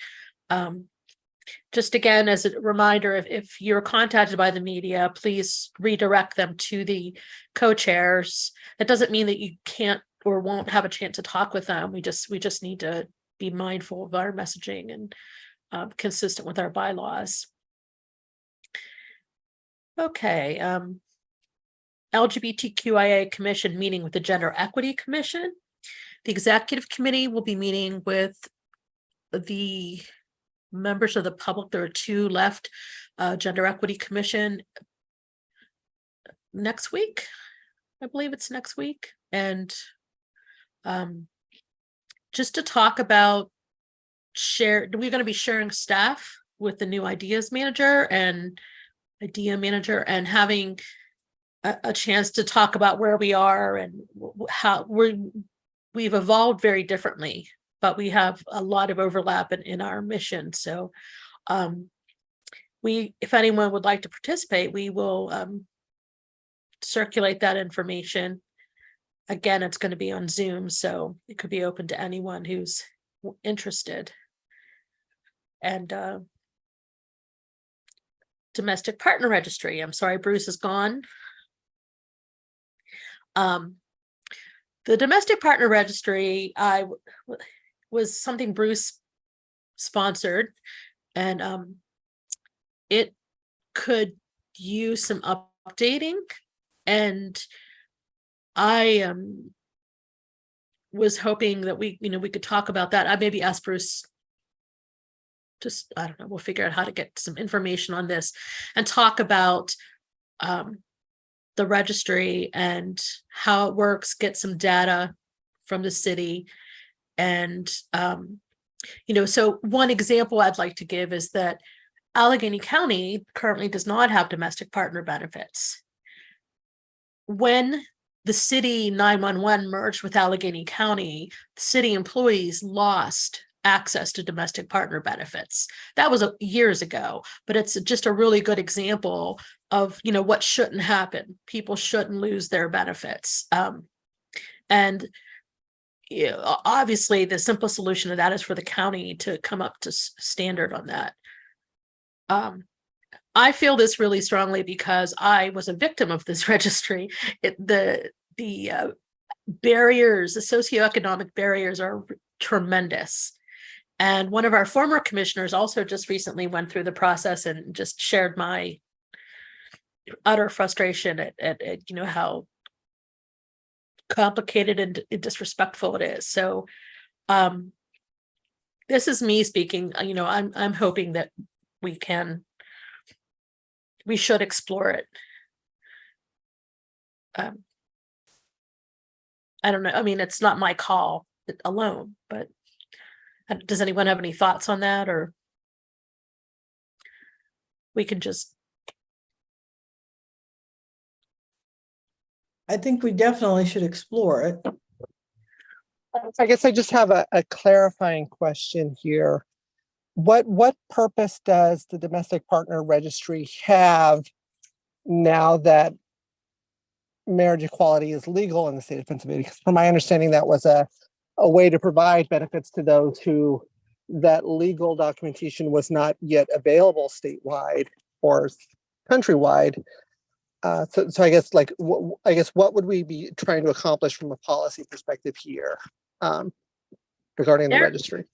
just again, as a reminder, if you're contacted by the media, please redirect them to the co-chairs. That doesn't mean that you can't or won't have a chance to talk with them. We just need to be mindful of our messaging and consistent with our bylaws. Okay. LGBTQIA Commission meeting with the Gender Equity Commission. The executive committee will be meeting with the members of the public. There are 2 left. Gender Equity Commission next week. I believe it's next week. And just to talk about we're going to be sharing staff with the new ideas manager and idea manager, and having a chance to talk about where we are and how we've evolved very differently, but we have a lot of overlap in our mission. So if anyone would like to participate, we will circulate that information. Again, it's going to be on Zoom, so it could be open to anyone who's interested. And domestic partner registry. I'm sorry, Bruce is gone. The domestic partner registry was something Bruce sponsored, and it could use some updating, and I was hoping that we could talk about that. I maybe ask Bruce, I don't know, we'll figure out how to get some information on this and talk about the registry and how it works, get some data from the city. And, so one example I'd like to give is that Allegheny County currently does not have domestic partner benefits. When the city 911 merged with Allegheny County, city employees lost access to domestic partner benefits. That was years ago, but it's just a really good example of what shouldn't happen. People shouldn't lose their benefits. And obviously the simple solution to that is for the county to come up to standard on that. I feel this really strongly because I was a victim of this registry. The barriers, the socioeconomic barriers are tremendous. And one of our former commissioners also just recently went through the process and just shared my utter frustration at how complicated and disrespectful it is. So this is me speaking. I'm hoping that we should explore it. I don't know. I mean, it's not my call alone, but does anyone have any thoughts on that, or we can just? I think we definitely should explore it. I guess I just have a clarifying question here. What purpose does the domestic partner registry have now that marriage equality is legal in the state of Pennsylvania? Because from my understanding, that was a way to provide benefits to those who that legal documentation was not yet available statewide or countrywide. So I guess what would we be trying to accomplish from a policy perspective here? regarding the There- registry?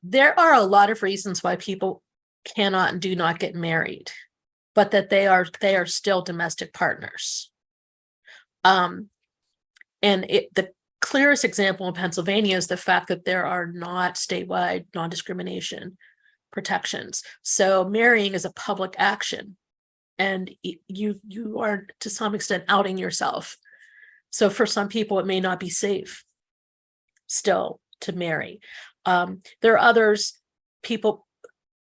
There are a lot of reasons why people cannot and do not get married, but that they are still domestic partners. And the clearest example in Pennsylvania is the fact that there are not statewide non-discrimination protections. So marrying is a public action, and you are to some extent outing yourself. So for some people, it may not be safe still to marry. There are others, people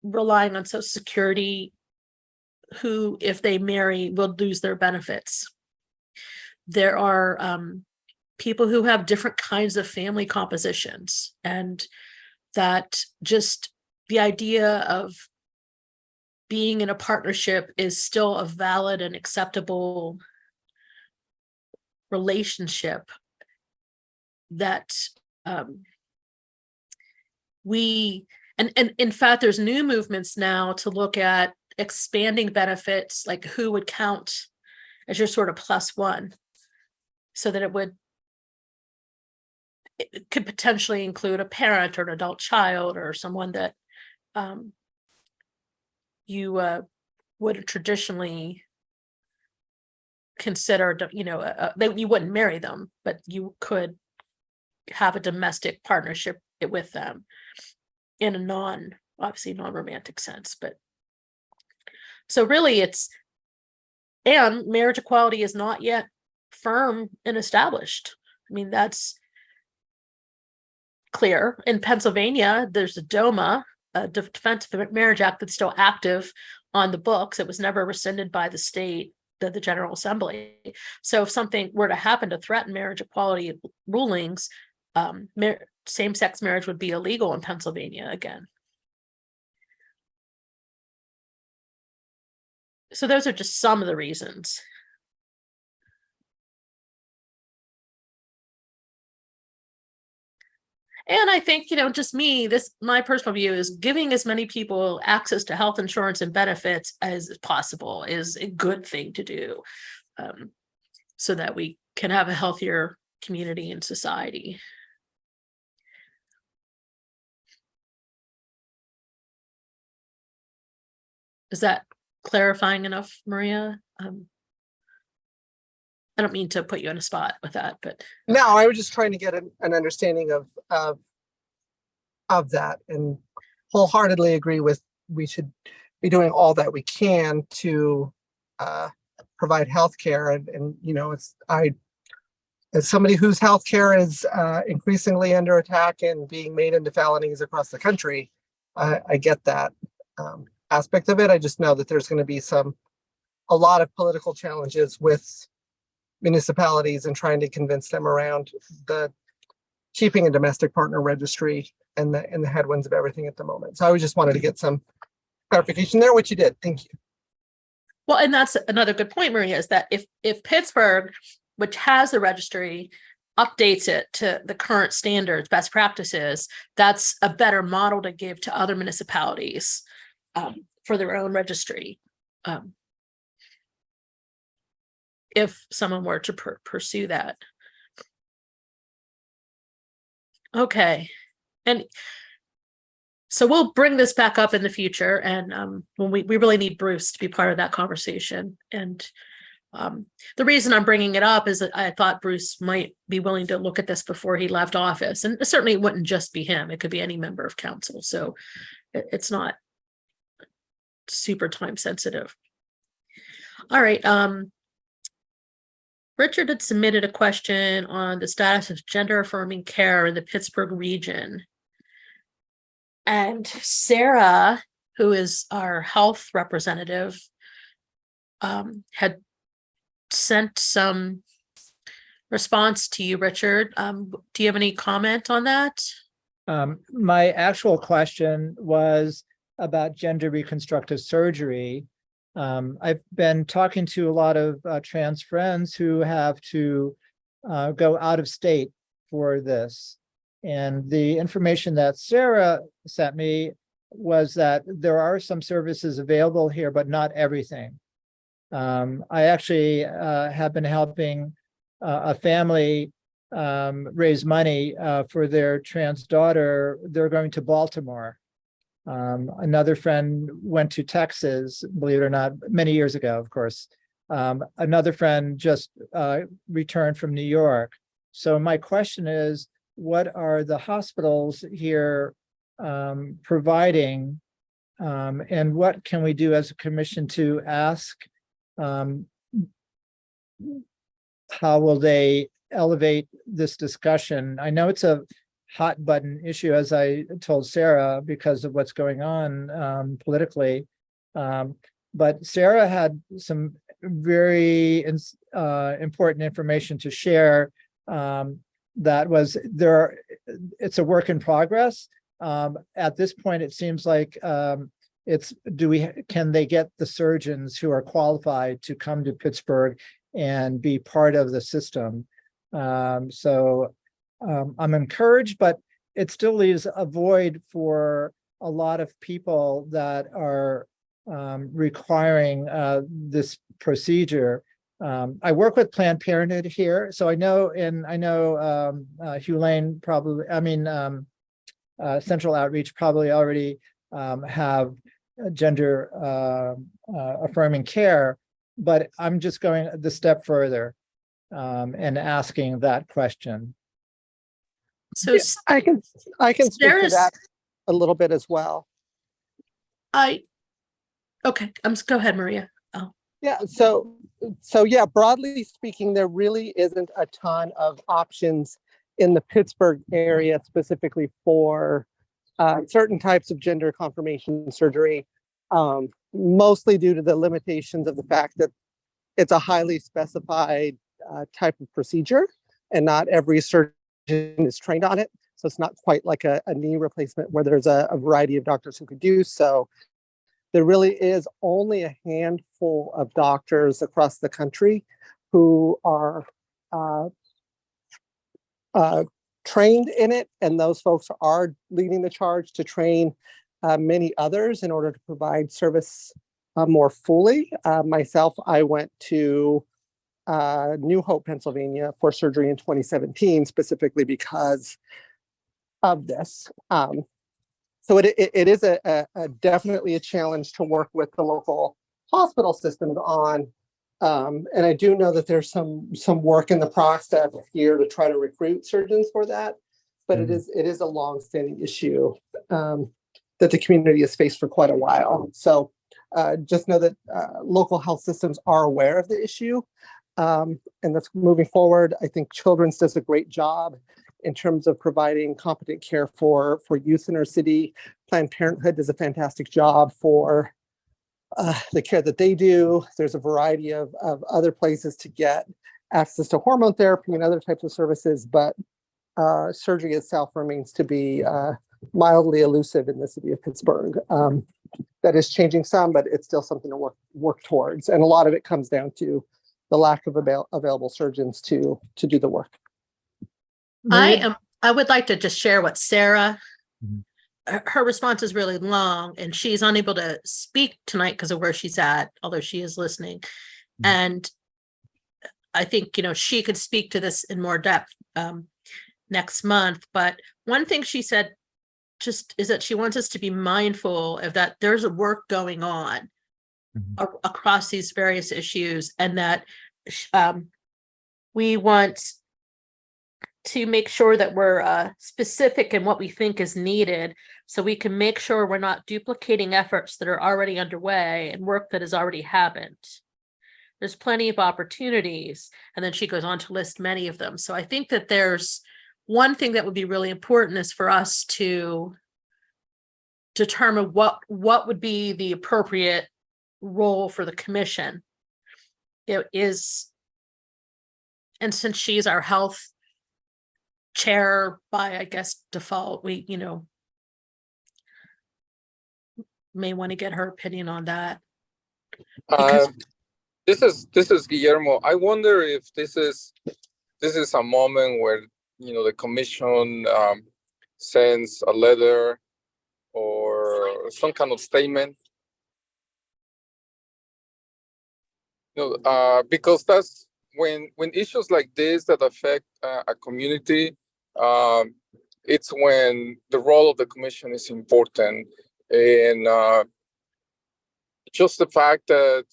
relying on Social Security, who, if they marry, will lose their benefits. There are people who have different kinds of family compositions, and that just the idea of being in a partnership is still a valid and acceptable relationship that and in fact, there's new movements now to look at expanding benefits, like who would count as your sort of plus one, so that it could potentially include a parent or an adult child or someone that you would traditionally consider, that you wouldn't marry them, but you could have a domestic partnership with them in a obviously non-romantic sense. But so really and marriage equality is not yet firm and established. I mean, that's clear. In Pennsylvania, there's a DOMA, a Defense of Marriage Act, that's still active on the books. It was never rescinded by the state, the General Assembly. So if something were to happen to threaten marriage equality rulings, same-sex marriage would be illegal in Pennsylvania again. So those are just some of the reasons. And I think, just my personal view is giving as many people access to health insurance and benefits as possible is a good thing to do, so that we can have a healthier community and society. Is that clarifying enough, Maria? I don't mean to put you on a spot with that, but No, I was just trying to get an understanding of that, and wholeheartedly agree with, we should be doing all that we can to provide healthcare. And as somebody whose healthcare is increasingly under attack and being made into felonies across the country, I get that aspect of it. I just know that there's going to be a lot of political challenges with municipalities and trying to convince them around the keeping a domestic partner registry and the headwinds of everything at the moment. So I just wanted to get some clarification there, which you did. Thank you. well, and that's another good point, Maria, is that if Pittsburgh, which has the registry, updates it to the current standards, best practices, that's a better model to give to other municipalities for their own registry. If someone were to pursue that. Okay. And so we'll bring this back up in the future, and when we really need Bruce to be part of that conversation. And the reason I'm bringing it up is that I thought Bruce might be willing to look at this before he left office, and certainly it wouldn't just be him. It could be any member of council. So it's not super time sensitive. All right. Richard had submitted a question on the status of gender affirming care in the Pittsburgh region. And Sarah, who is our health representative, had sent some response to you, Richard. Do you have any comment on that? My actual question was about gender reconstructive surgery. I've been talking to a lot of trans friends who have to go out of state for this. And the information that Sarah sent me was that there are some services available here, but not everything. I actually have been helping a family raise money for their trans daughter, they're going to Baltimore. Another friend went to Texas, believe it or not, many years ago, of course. Another friend just returned from New York. So my question is, what are the hospitals here providing? And what can we do as a commission to ask? How will they elevate this discussion? I know it's a hot button issue, as I told Sarah, because of what's going on politically. But Sarah had some very important information to share that was there. It's a work in progress. At this point, it seems like can they get the surgeons who are qualified to come to Pittsburgh and be part of the system? So I'm encouraged, but it still leaves a void for a lot of people that are requiring this procedure. I work with Planned Parenthood here, so I know Hugh Lane probably, Central Outreach probably already have gender affirming care, but I'm just going the step further and asking that question. So Yeah, I can speak to Sarah's- that a little bit as well. Okay, go ahead, Maria. Oh, Yeah, so yeah, broadly speaking, there really isn't a ton of options in the Pittsburgh area specifically for certain types of gender confirmation surgery, mostly due to the limitations of the fact that it's a highly specified type of procedure, and not every surgeon is trained on it. So it's not quite like a knee replacement where there's a variety of doctors who could do so. There really is only a handful of doctors across the country who are trained in it, and those folks are leading the charge to train many others in order to provide service more fully. Myself, I went to New Hope, Pennsylvania for surgery in 2017, specifically because of this. So it is a definitely a challenge to work with the local hospital systems on. And I do know that there's some work in the process here to try to recruit surgeons for that. But it is a long-standing issue that the community has faced for quite a while. So just know that local health systems are aware of the issue. And that's moving forward. I think Children's does a great job in terms of providing competent care for youth in our city. Planned Parenthood does a fantastic job for the care that they do. There's a variety of other places to get access to hormone therapy and other types of services, but surgery itself remains to be mildly elusive in the city of Pittsburgh. That is changing some, but it's still something to work towards. And a lot of it comes down to the lack of available surgeons to do the work. I would like to just share what Sarah, her response is really long and she's unable to speak tonight because of where she's at, although she is listening. And I think, she could speak to this in more depth next month. But one thing she said just is that she wants us to be mindful of that there's a work going on across these various issues, and that we want to make sure that we're specific in what we think is needed, so we can make sure we're not duplicating efforts that are already underway and work that has already happened. There's plenty of opportunities, and then she goes on to list many of them. So I think that there's one thing that would be really important is for us to determine what would be the appropriate role for the commission. It is, and since she's our health chair by, I guess, default, we, may want to get her opinion on that. Because This is Guillermo. I wonder if this is a moment where the commission sends a letter or some kind of statement. Because when issues like this that affect a community, it's when the role of the commission is important, and just the fact that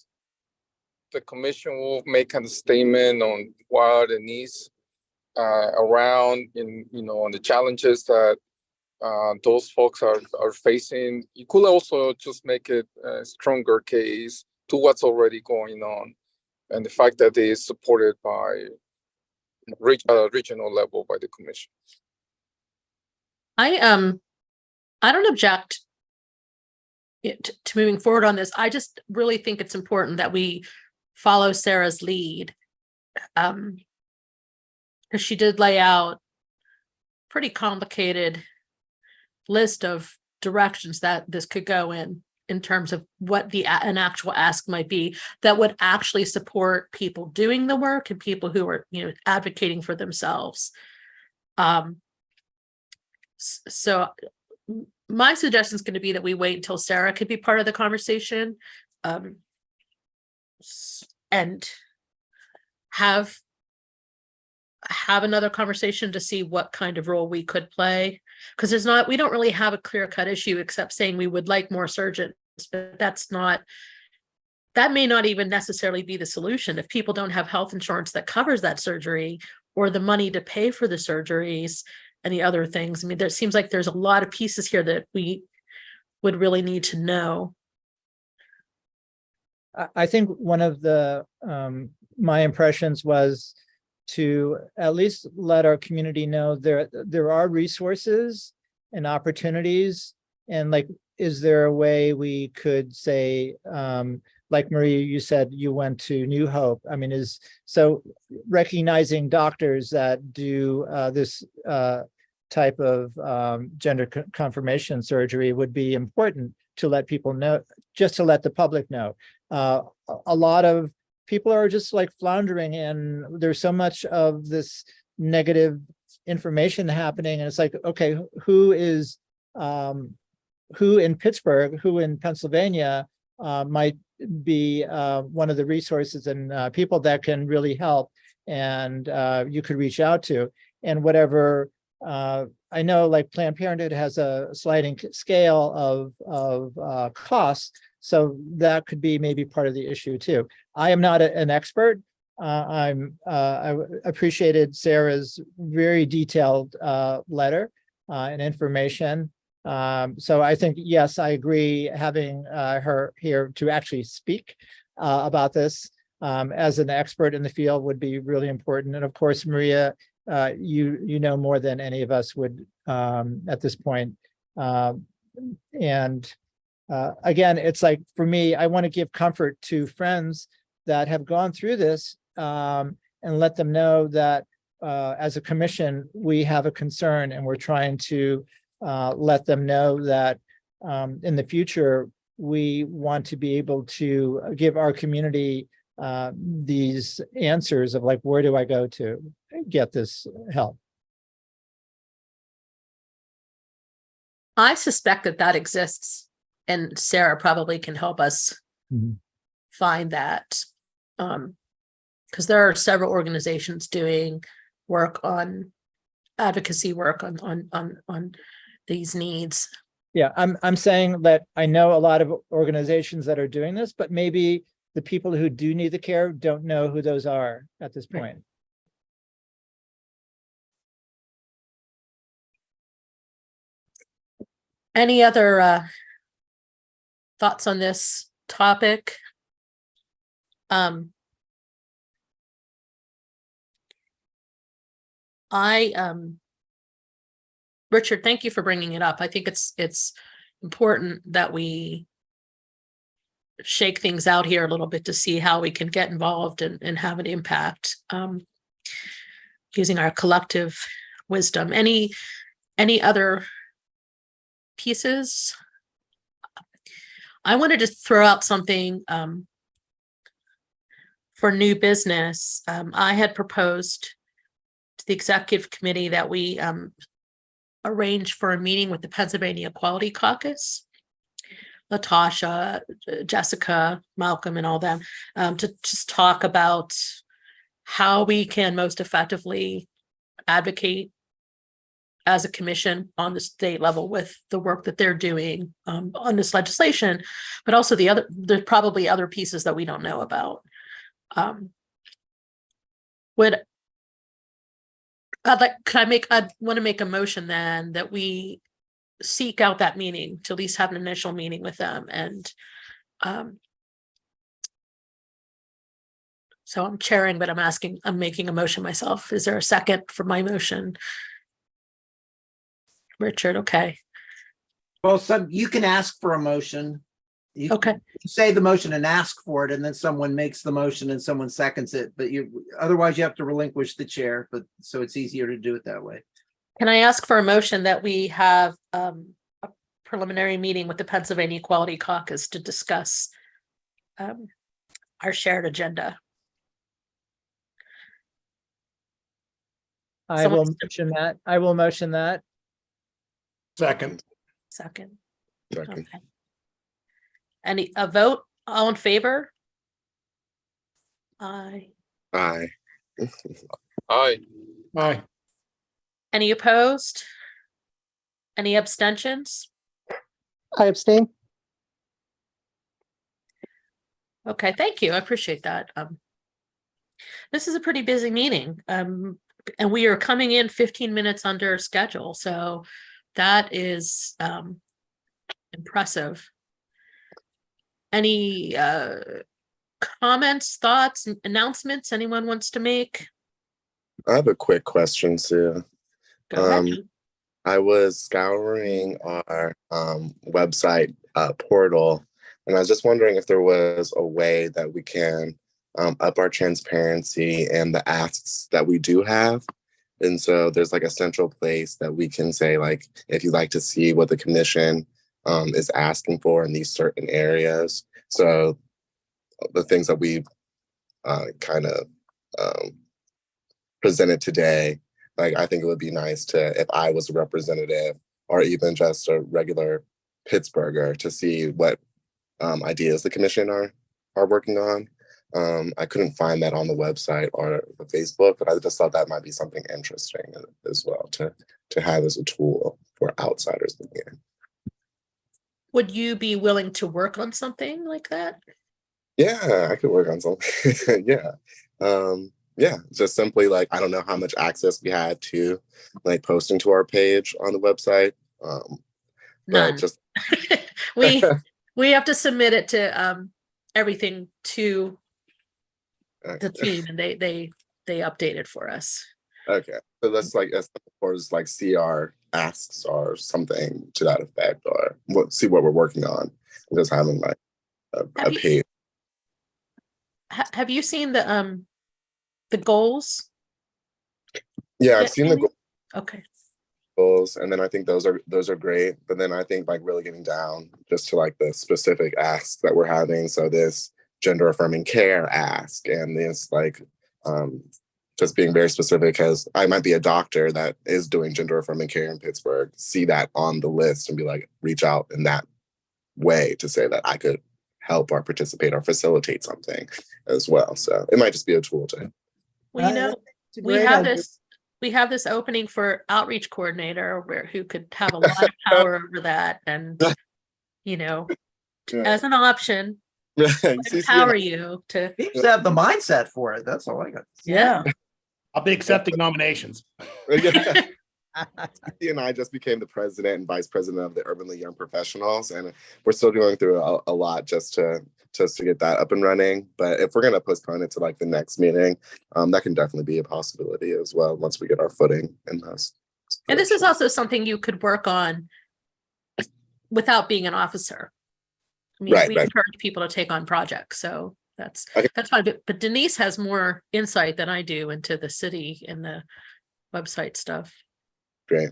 the commission will make a statement on what the needs around, in on the challenges that those folks are facing. You could also just make it a stronger case to what's already going on, and the fact that it is supported by regional level by the commission. I don't object to moving forward on this. I just really think it's important that we follow Sarah's lead, because she did lay out pretty complicated list of directions that this could go in terms of what an actual ask might be that would actually support people doing the work and people who are advocating for themselves. So my suggestion is going to be that we wait until Sarah could be part of the conversation, and have another conversation to see what kind of role we could play, because we don't really have a clear-cut issue except saying we would like more surgeons, but that may not even necessarily be the solution. If people don't have health insurance that covers that surgery or the money to pay for the surgeries and the other things, I mean, there seems like there's a lot of pieces here that we would really need to know. I think one of the my impressions was to at least let our community know there are resources and opportunities, and like, is there a way we could say, like Maria, you said you went to New Hope. I mean, so recognizing doctors that do this type of gender confirmation surgery would be important to let people know, just to let the public know. A lot of people are just like floundering, and there's so much of this negative information happening, and it's like, okay, who in Pittsburgh, who in Pennsylvania might be one of the resources and people that can really help, and you could reach out to, and whatever. I know like Planned Parenthood has a sliding scale of costs, so that could be maybe part of the issue too. I am not an expert. I appreciated Sarah's very detailed letter and information. So I think, yes, I agree having her here to actually speak about this as an expert in the field would be really important. And of course, Maria, you know more than any of us would at this point. Again, it's like, for me, I want to give comfort to friends that have gone through this and let them know that as a commission, we have a concern, and we're trying to let them know that in the future, we want to be able to give our community these answers of like, where do I go to get this help? I suspect that exists, and Sarah probably can help us find that, because there are several organizations doing work on advocacy work on these needs. Yeah, I'm saying that I know a lot of organizations that are doing this, but maybe the people who do need the care don't know who those are at this point. Any other thoughts on this topic? Richard, thank you for bringing it up. I think it's important that we shake things out here a little bit to see how we can get involved and have an impact, using our collective wisdom. Any other pieces? I wanted to throw out something for new business. I had proposed to the executive committee that we arrange for a meeting with the Pennsylvania Equality Caucus, Latasha, Jessica, Malcolm, and all them, to just talk about how we can most effectively advocate as a commission on the state level with the work that they're doing on this legislation, but also there's probably other pieces that we don't know about. I want to make a motion then that we seek out that meeting, to at least have an initial meeting with them. And so I'm chairing, but I'm making a motion myself. Is there a second for my motion? Richard, okay. Well, you can ask for a motion. You Okay. can say the motion and ask for it, and then someone makes the motion and someone seconds it, but otherwise you have to relinquish the chair, but so it's easier to do it that way. Can I ask for a motion that we have a preliminary meeting with the Pennsylvania Equality Caucus to discuss our shared agenda? I Someone- will motion that. I will motion that. Second. Second. Second. Okay. A vote? All in favor? Aye. Aye. Aye. Aye. Any opposed? Any abstentions? I abstain. Okay, thank you. I appreciate that. This is a pretty busy meeting. And we are coming in 15 minutes under schedule, so that is impressive. Any comments, thoughts, announcements anyone wants to make? I have a quick question, Sue. Go ahead. I was scouring our website portal, and I was just wondering if there was a way that we can up our transparency and the asks that we do have. And so there's like a central place that we can say, like, if you'd like to see what the commission is asking for in these certain areas. So the things that we've kind of presented today, like, I think it would be nice to, if I was a representative or even just a regular Pittsburgher, to see what ideas the commission are working on. I couldn't find that on the website or the Facebook, but I just thought that might be something interesting as well to have as a tool for outsiders looking in. Would you be willing to work on something like that? Yeah, I could work on something. Yeah. Yeah, just simply like, I don't know how much access we had to like posting to our page on the website. None. But just we have to submit it to everything to the team, and they update it for us. okay. So that's like as far as like CR asks or something to that effect, or see what we're working on. Just having like a page. Have you seen the goals? Yeah, I've seen the Okay. goals, and then I think those are great. But then I think like really getting down just to like the specific asks that we're having. So this gender affirming care ask, and this like just being very specific, because I might be a doctor that is doing gender affirming care in Pittsburgh, see that on the list and be like, reach out in that way to say that I could help or participate or facilitate something as well. So it might just be a tool to. Well, you know, It's a we great have idea. this opening for outreach coordinator who could have a lot of power over that, and you know, as an option, empower you to. Seems to have the mindset for it. That's all I got. Yeah. I'll be accepting nominations. He and I just became the president and vice president of the Urbanly Young Professionals, and we're still going through a lot just to get that up and running. But if we're going to postpone it to like the next meeting, that can definitely be a possibility as well once we get our footing in this. And this is also something you could work on without being an officer. I mean, we encourage people to take on projects, so that's fine. But Denise has more insight than I do into the city and the website stuff. Great.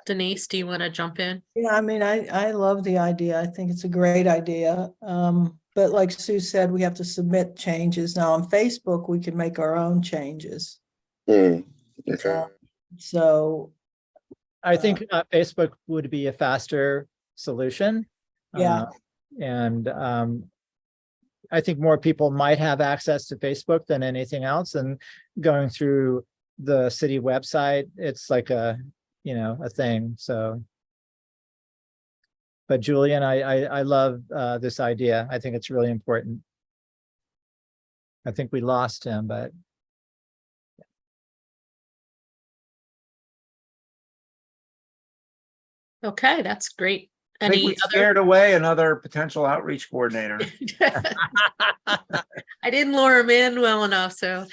Denise, do you want to jump in? Yeah, I mean, I love the idea. I think it's a great idea. But like Sue said, we have to submit changes. Now on Facebook, we can make our own changes. Okay. So I think Facebook would be a faster solution. Yeah. And I think more people might have access to Facebook than anything else, and going through the city website, it's like a, you know, a thing, so. But Julian, I love this idea. I think it's really important. I think we lost him, but Okay, that's great. I think we Any other? scared away another potential outreach coordinator. I didn't lure him in well enough, so,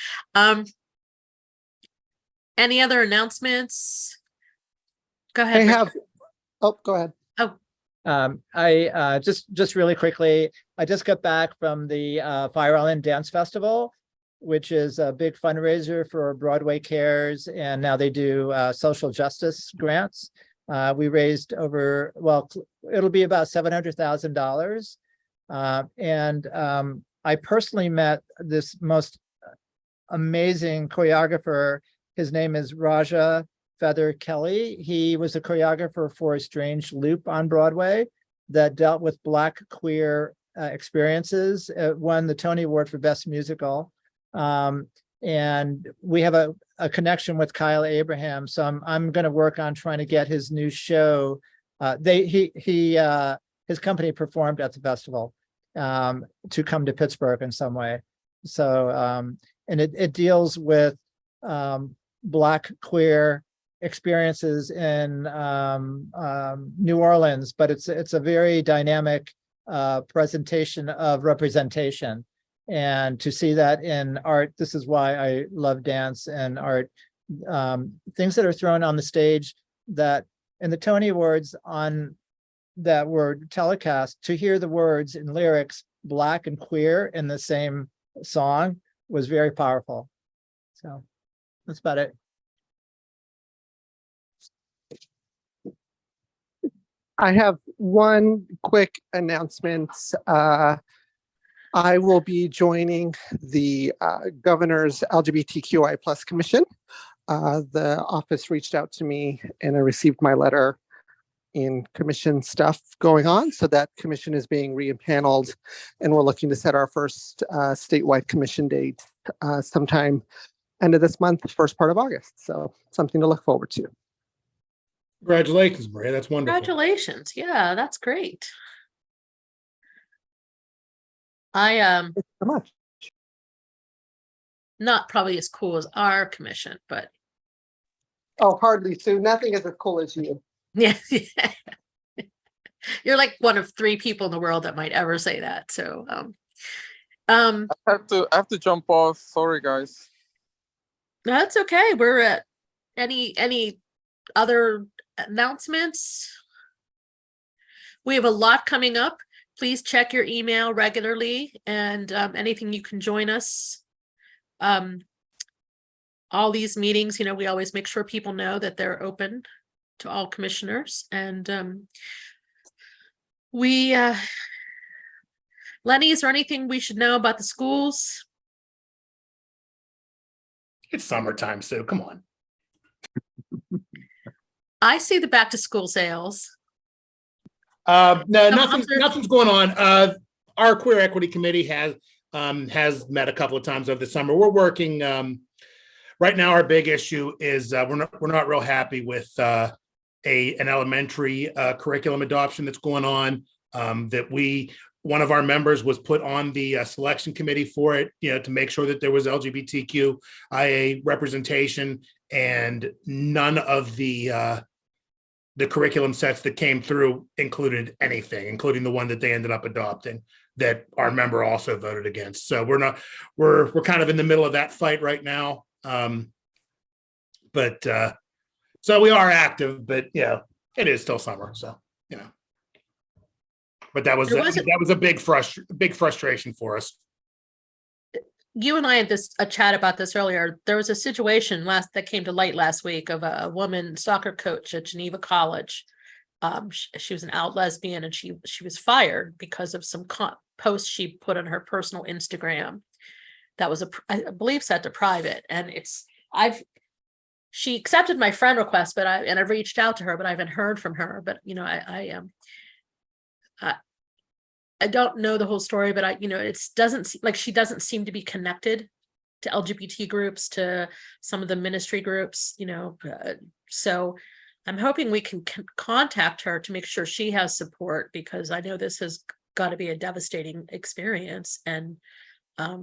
any other announcements? Go I ahead. Richard. have, oh, go ahead. I just really quickly, I just got back from the Fire Island Dance Festival, which is a big fundraiser for Broadway Cares, and now they do social justice grants. We raised over, well, it'll be about $700,000. And I personally met this most amazing choreographer. His name is Raja Feather Kelly. He was a choreographer for A Strange Loop on Broadway that dealt with Black queer experiences. It won the Tony Award for Best Musical. And we have a connection with Kyle Abraham, so I'm going to work on trying to get his new show. His company performed at the festival to come to Pittsburgh in some way. So and it deals with Black queer experiences in New Orleans, but it's a very dynamic presentation of representation. And to see that in art, this is why I love dance and art. Things that are thrown on the stage that in the Tony Awards on that were telecast, to hear the words and lyrics Black and queer in the same song was very powerful. So that's about it. I have one quick announcement. I will be joining the governor's LGBTQI plus commission. The office reached out to me and I received my letter in commission stuff going on. So that commission is being re-empaneled and we're looking to set our first statewide commission date sometime end of this month, first part of August. So something to look forward to. Congratulations, Maria. That's wonderful. Congratulations. Yeah, that's great. I Thank you so much. not probably as cool as our commission, but Oh, hardly, Sue. Nothing is as cool as you. yeah. You're like one of 3 people in the world that might ever say that. So I have to jump off. Sorry, guys. that's okay. We're at any other announcements? We have a lot coming up. Please check your email regularly and anything you can join us. All these meetings, you know, we always make sure people know that they're open to all commissioners. And Lenny, is there anything we should know about the schools? It's summertime, Sue. Come on. I see the back to school sales. No, I'm sorry. nothing's going on. Our Queer Equity Committee has met a couple of times over the summer. We're working. Right now, our big issue is we're not real happy with an elementary curriculum adoption that's going on. One of our members was put on the selection committee for it, you know, to make sure that there was LGBTQIA representation, and none of the curriculum sets that came through included anything, including the one that they ended up adopting that our member also voted against. So we're kind of in the middle of that fight right now. But so we are active, but yeah, it is still summer. So, you know, but that was a big frustration for us. You and I had a chat about this earlier. There was a situation that came to light last week of a woman soccer coach at Geneva College. She was an out lesbian, and she was fired because of some posts she put on her personal Instagram that was I believe set to private. And she accepted my friend request, but I've reached out to her, but I haven't heard from her. But you know, I don't know the whole story, but it doesn't like she doesn't seem to be connected to LGBT groups, to some of the ministry groups, so I'm hoping we can contact her to make sure she has support, because I know this has got to be a devastating experience. And I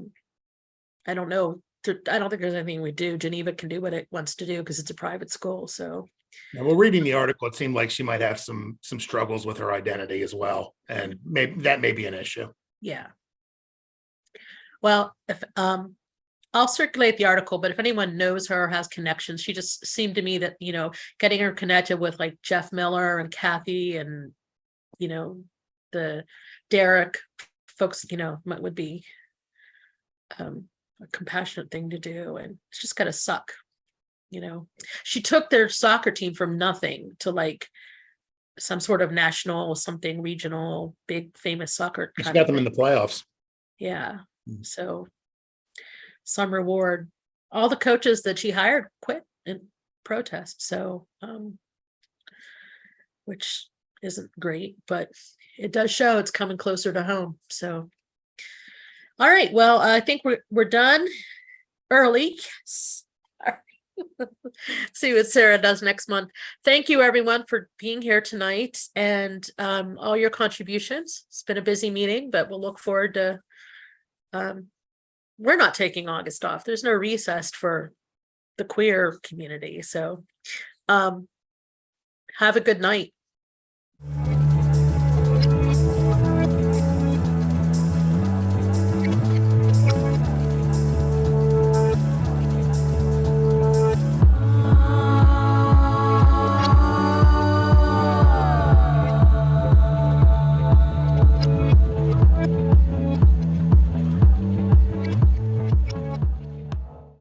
don't know, I don't think there's anything we do. Geneva can do what it wants to do because it's a private school. So Now, well, reading the article, it seemed like she might have some struggles with her identity as well, and maybe that may be an issue. yeah. Well, if I'll circulate the article, but if anyone knows her or has connections, she just seemed to me that, getting her connected with like Jeff Miller and Kathy and, the Derek folks, would be a compassionate thing to do. And it's just gotta suck. She took their soccer team from nothing to like some sort of national, something regional, big famous soccer. She kind got of them in thing. the playoffs. Yeah. Mhm. So some reward. All the coaches that she hired quit in protest. So, which isn't great, but it does show it's coming closer to home. So, all right. Well, I think we're done early. See what Sarah does next month. Thank you everyone for being here tonight and all your contributions. It's been a busy meeting, but we'll look forward to we're not taking August off. There's no recess for the queer community. So have a good night.